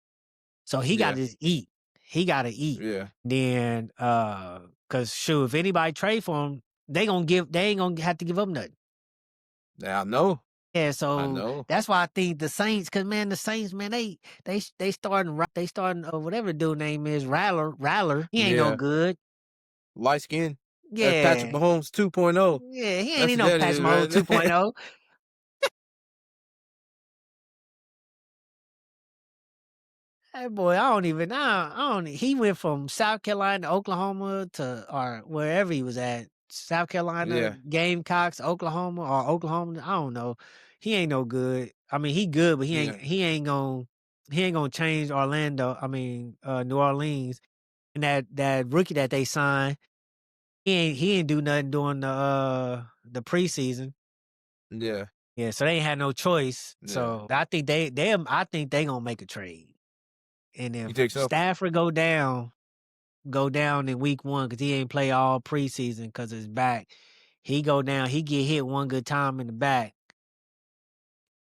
A: So he gotta
B: yeah,
A: just eat. He gotta eat.
B: yeah.
A: Then cause shoot, if anybody trade for him, they ain't gonna have to give up nothing.
B: Yeah, I know.
A: Yeah,
B: I
A: so
B: know.
A: that's why I think the Saints, cause man, the Saints, man, they starting whatever the dude name is, Rattler. He ain't no
B: Yeah,
A: good.
B: light skin. That's Patrick
A: Yeah.
B: Mahomes 2.0.
A: Yeah, he ain't
B: That's
A: need
B: what
A: no
B: that
A: Patch
B: is,
A: Mahomes
B: man.
A: 2.0. That boy, I don't he went from South Carolina to Oklahoma to or wherever he was at. South Carolina,
B: Yeah,
A: Gamecocks, Oklahoma, or Oklahoma. I don't know. He ain't no good. I mean, he good, but
B: yeah.
A: he ain't gonna change Orlando. I mean, New Orleans. And that rookie that they signed, he ain't do nothing during the preseason.
B: Yeah,
A: Yeah, so they ain't had no choice.
B: yeah.
A: So I think they gonna make a trade. And
B: You
A: if
B: think so?
A: Stafford go down in week 1 because he ain't play all preseason because his back, he go down, he get hit one good time in the back.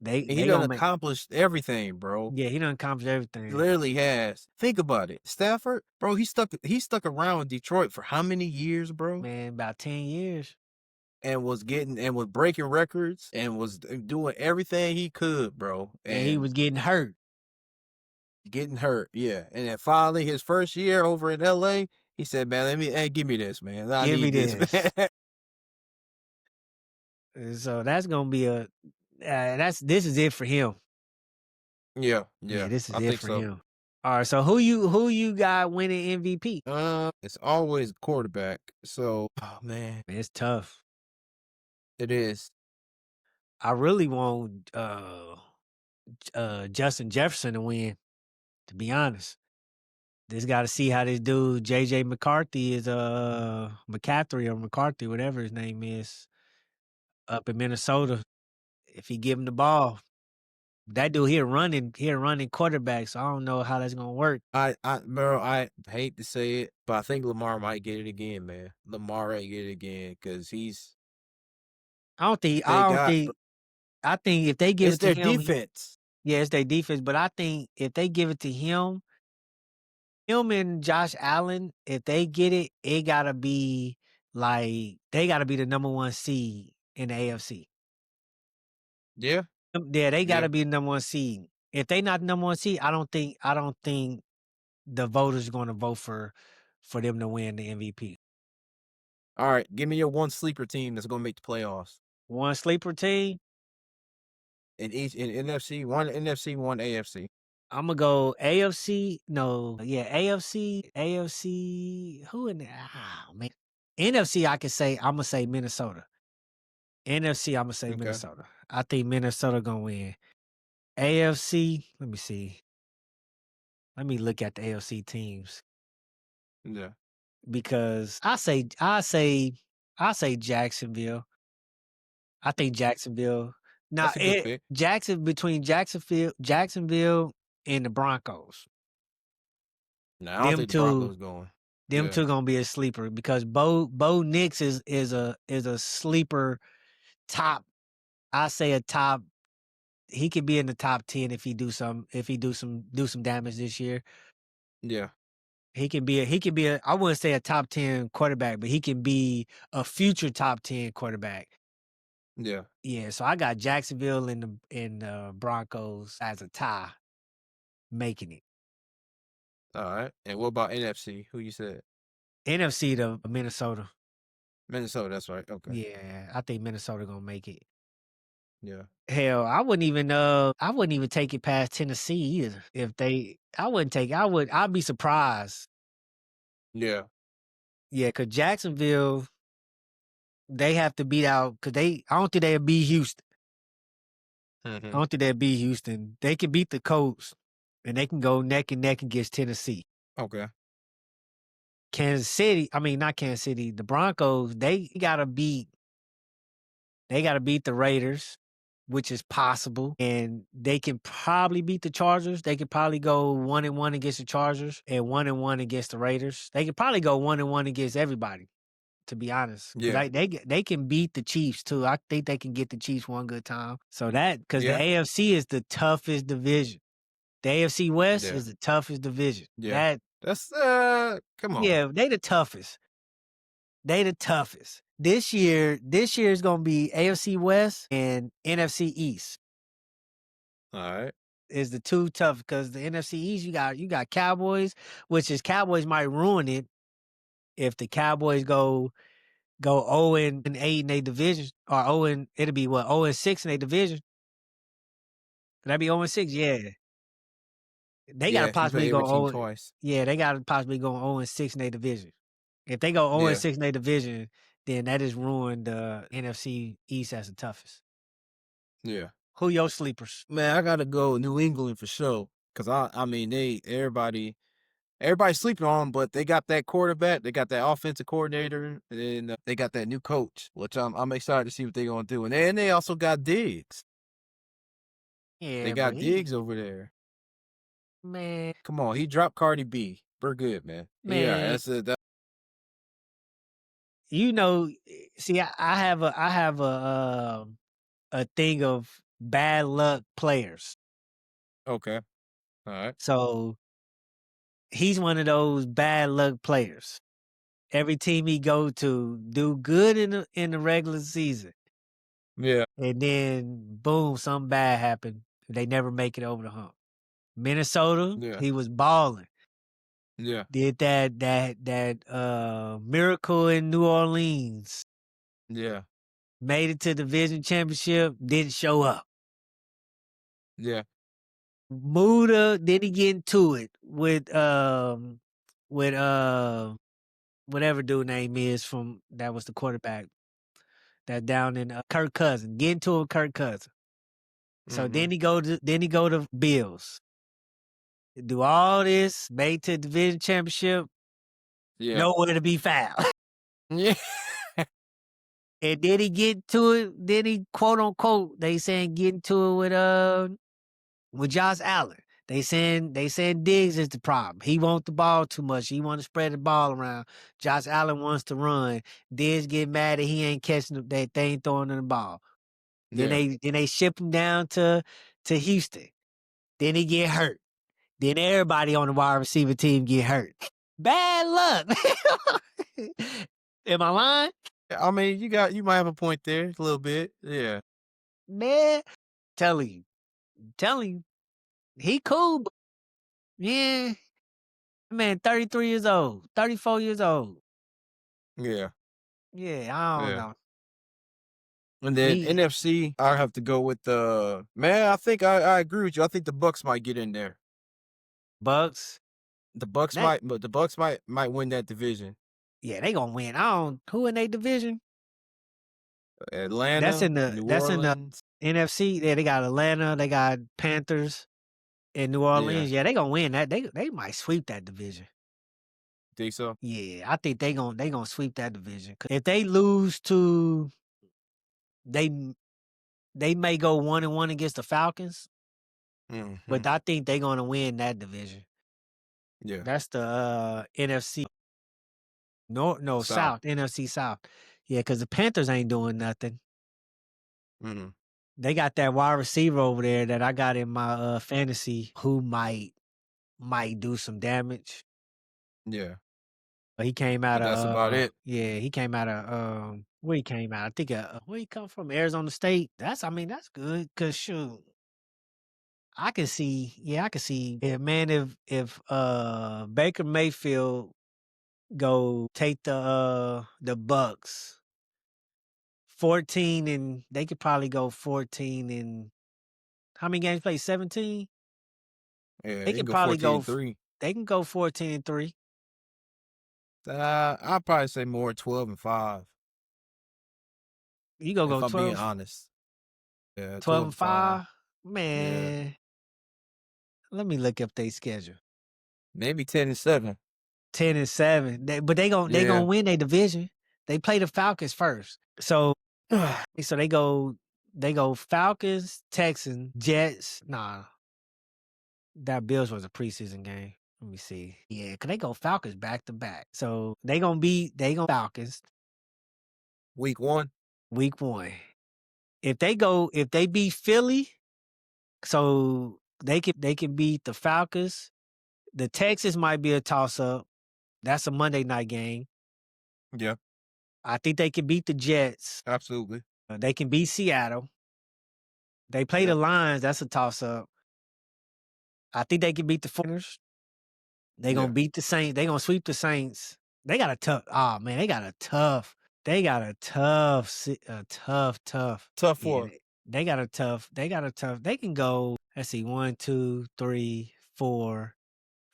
B: And he
A: They
B: done
A: gonna make
B: accomplished everything, bro.
A: yeah, he done accomplished
B: He
A: everything,
B: literally has. Think about it. Stafford, bro, he stuck around in Detroit for how many years, bro?
A: man. About 10 years,
B: And was breaking records and was doing everything he could, bro.
A: and he
B: And
A: was getting hurt.
B: getting hurt, yeah. And then finally his first year over in LA, he said, "Man, give me this, man. I
A: Give me
B: need this,
A: this.
B: man."
A: And so that's gonna be this is it for him.
B: Yeah,
A: Yeah,
B: yeah.
A: this is
B: I
A: it
B: think
A: for
B: so.
A: him. All right, so who you got winning MVP?
B: It's always quarterback. So, oh man,
A: It's tough.
B: it is.
A: I really want Justin Jefferson to win, to be honest. Just got to see how this dude JJ McCarthy is McCaffrey or McCarthy, whatever his name is, up in Minnesota. If he give him the ball, that dude he a running quarterback. So I don't know how that's gonna work.
B: Bro, I hate to say it, but I think Lamar might get it again, man. Lamar might get it again because they
A: I don't
B: got.
A: think I think if they give
B: It's
A: it to
B: their
A: him,
B: defense.
A: yeah, it's their defense. But I think if they give it to him and Josh Allen, if they get it, it gotta be like they gotta be the number 1 seed in the AFC.
B: Yeah,
A: Yeah, they
B: yeah.
A: gotta be the number 1 seed. If they not the number 1 seed, I don't think the voters are gonna vote for them to win the MVP.
B: All right, give me your one sleeper team that's gonna make the playoffs
A: One sleeper team,
B: in NFC. One NFC, one AFC.
A: Imma go AFC. No, yeah, AFC. Who in there? Oh, man. NFC, I can say Imma say Minnesota. NFC, Imma say
B: Okay.
A: Minnesota. I think Minnesota gonna win. AFC, let me see. Let me look at the AFC teams
B: Yeah,
A: because I say Jacksonville. I think Jacksonville. Now
B: that's a good
A: it
B: pick.
A: Between Jacksonville and the Broncos.
B: No, I don't
A: Them
B: think the
A: two
B: Broncos going.
A: them
B: Yeah,
A: two gonna be a sleeper because Bo Nix is a sleeper top. I say a top. He could be in the top 10 if he do some damage this year.
B: yeah,
A: He can be a I wouldn't say a top 10 quarterback, but he can be a future top 10 quarterback.
B: yeah.
A: Yeah, so I got Jacksonville and the Broncos as a tie making it.
B: All right. And what about NFC? Who you said?
A: NFC to Minnesota.
B: Minnesota. That's right. Okay.
A: Yeah, I think Minnesota gonna make it.
B: Yeah,
A: Hell, I wouldn't even take it past Tennessee either. If they I wouldn't take I'd be surprised.
B: yeah,
A: Yeah, cause Jacksonville they have to beat out because I don't think they'll beat Houston. I
B: Mhm.
A: don't think they'll beat Houston. They can beat the Colts, and they can go neck and neck against Tennessee.
B: Okay.
A: Kansas City, I mean not Kansas City, the Broncos, they gotta beat the Raiders, which is possible, and they can probably beat the Chargers. They could probably go 1-1 against the Chargers and 1-1 against the Raiders. They could probably go 1-1 against everybody, to be honest,
B: Yeah.
A: because they can beat the Chiefs too. I think they can get the Chiefs one good time. So that because the
B: Yeah.
A: AFC is the toughest division. The AFC West
B: Yeah.
A: is the toughest division.
B: Yeah.
A: That
B: That's come on.
A: yeah, they the toughest. They the toughest. This year is gonna be AFC West and NFC East
B: All right.
A: is the two tough because the NFC East you got Cowboys, which is Cowboys might ruin it if the Cowboys go 0-8 in their division or 0 and it'll be what 0-6 in their division. Could that be 0-6? Yeah. They gotta
B: Yeah, you
A: possibly
B: play
A: go
B: every team
A: 0
B: twice.
A: yeah, they gotta possibly go 0-6 in their division. If they go
B: Yeah.
A: 0-6 in their division, then that has ruined the NFC East as the toughest.
B: Yeah.
A: Who your sleepers?
B: Man, I gotta go New England for sure. Cause I mean everybody's sleeping on them, but they got that quarterback, they got that offensive coordinator, and they got that new coach, which I'm excited to see what they're gonna do. And then they also got Diggs. They
A: Yeah, but
B: got Diggs over there.
A: man,
B: Come on, he dropped Cardi B. We're good, man. Yeah,
A: man,
B: that's it. That,
A: you know, see, I have a thing of bad luck players.
B: okay. All right.
A: So he's one of those bad luck players. Every team he go to do good in the regular season,
B: Yeah.
A: and then boom, something bad happened. They never make it over the hump. Minnesota,
B: Yeah.
A: he was balling.
B: Yeah.
A: Did miracle in New Orleans.
B: Yeah.
A: Made it to the division championship, didn't show up.
B: Yeah.
A: Muda, then he get into it with whatever dude name is from that was the quarterback that down in Kirk Cousins. Get into it with Kirk Cousins. So
B: Mm-hmm.
A: then he go to Bills. Do all this, made to the division championship,
B: Yeah.
A: nowhere to be found.
B: Yeah.
A: And then he get to it, then he quote unquote, they saying get into it with Josh Allen. They saying Diggs is the problem. He wants the ball too much. He want to spread the ball around. Josh Allen wants to run. Diggs get mad that he ain't catching that they ain't throwing the ball.
B: Yeah.
A: Then they ship him down to Houston. Then he get hurt. Then everybody on the wide receiver team get hurt. Bad luck. Am I lying?
B: I mean, you might have a point there a little bit. Yeah.
A: Man, telling you, he cool. But yeah, man, 33 years old, 34 years old.
B: Yeah.
A: Yeah, I don't
B: Yeah.
A: know.
B: And then
A: He
B: NFC, I have to go with the man. I think I agree with you. I think the Bucks might get in there.
A: Bucks. That
B: But the Bucks might win that division.
A: yeah, they gonna win. I don't who in their division.
B: Atlanta, New
A: That's in the
B: Orleans.
A: NFC. Yeah, they got Atlanta. They got Panthers in New
B: Yeah,
A: Orleans. Yeah, they gonna win that. They might sweep that division.
B: think so.
A: Yeah, I think they gonna sweep that division. 'Cause if they lose to they they may go 1-1 against the Falcons,
B: Hmm.
A: but I think they gonna win that division.
B: Yeah,
A: That's the NFC. No,
B: South.
A: South, NFC South. Yeah, because the Panthers ain't doing nothing.
B: Hmm.
A: They got that wide receiver over there that I got in my fantasy who might do some damage.
B: Yeah,
A: But he came out
B: but that's about
A: of
B: it.
A: yeah, he came out of where he came out. I think where he come from, Arizona State. That's good because shoot, I can see if Baker Mayfield go take the Bucks 14 and they could probably go 14 and how many games play 17?
B: Yeah,
A: They
B: they can
A: could
B: go
A: probably
B: 14-3.
A: they can go 14-3.
B: I'll probably say more 12-5.
A: You gonna
B: if
A: go
B: I'm being
A: 12,
B: honest. Yeah,
A: 12
B: 12
A: and
B: and 5.
A: 5?
B: Yeah.
A: Man, let me look up their schedule.
B: Maybe 10 and 7.
A: 10 and 7. But they gonna
B: Yeah.
A: win their division. They play the Falcons first. So they go Falcons, Texans, Jets. Nah, that Bills was a preseason game. Let me see. Yeah, cause they go Falcons back to back. So they gonna Falcons
B: Week 1.
A: week 1. If they beat Philly, so they can beat the Falcons. The Texans might be a toss up. That's a Monday night game.
B: Yeah,
A: I think they can beat the Jets.
B: absolutely.
A: They can beat Seattle. They play
B: Yeah.
A: the Lions. That's a toss up. I think they can beat the 49ers. They
B: Yeah.
A: gonna beat the Saints. They gonna sweep the Saints. They got a tough. Oh man, they got a tough. They got a tough, tough.
B: Tough
A: Yeah,
B: for.
A: they got a tough. They got a tough. They can go. Let's see, 1, 2, 3, 4,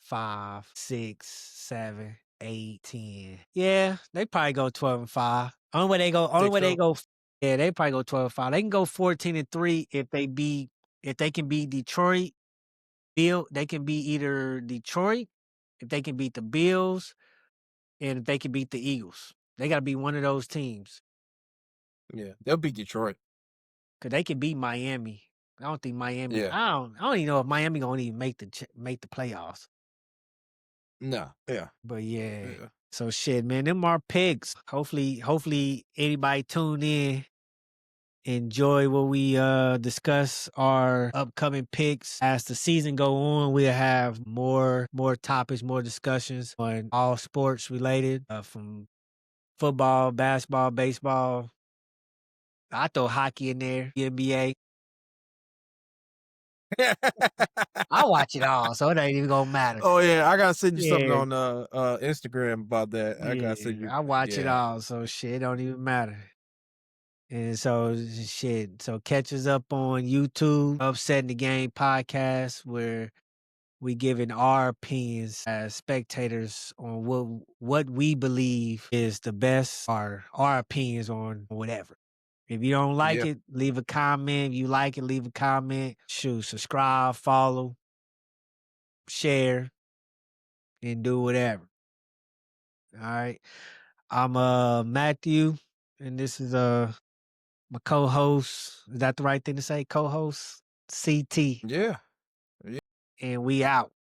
A: 5, 6, 7, 8, 10. Yeah, they probably go 12 and 5. Only way they go. Only
B: Think
A: way they
B: so?
A: go. Yeah, they probably go 12 and 5. They can go 14 and 3 if they can beat Detroit. They can beat either Detroit, if they can beat the Bills, and if they can beat the Eagles. They got to beat one of those teams
B: Yeah, they'll beat Detroit.
A: because they can beat Miami. I don't think Miami.
B: Yeah.
A: I don't even know if Miami gonna even make the playoffs.
B: No. Yeah.
A: But yeah.
B: Yeah.
A: So shit, man, them are picks. Hopefully anybody tune in, enjoy what we discuss our upcoming picks. As the season go on, we'll have more topics, more discussions on all sports related, from football, basketball, baseball. I throw hockey in there, NBA. I watch it all, so it ain't even gonna matter.
B: Oh yeah, I gotta send you something
A: Yeah,
B: on Instagram about that. I gotta send
A: yeah,
B: you.
A: I watch it
B: Yeah.
A: all, so shit, it don't even matter. And so shit, so catch us up on YouTube, Upsetting the Game podcast, where we giving our opinions as spectators on what we believe is the best, our opinions on whatever. If you don't like
B: Yeah.
A: it, leave a comment. If you like it, leave a comment. Shoot, subscribe, follow, share, and do whatever. All right. I'm Matthew, and this is my co-host. Is that the right thing to say? Co-host? CT.
B: Yeah.
A: And we out.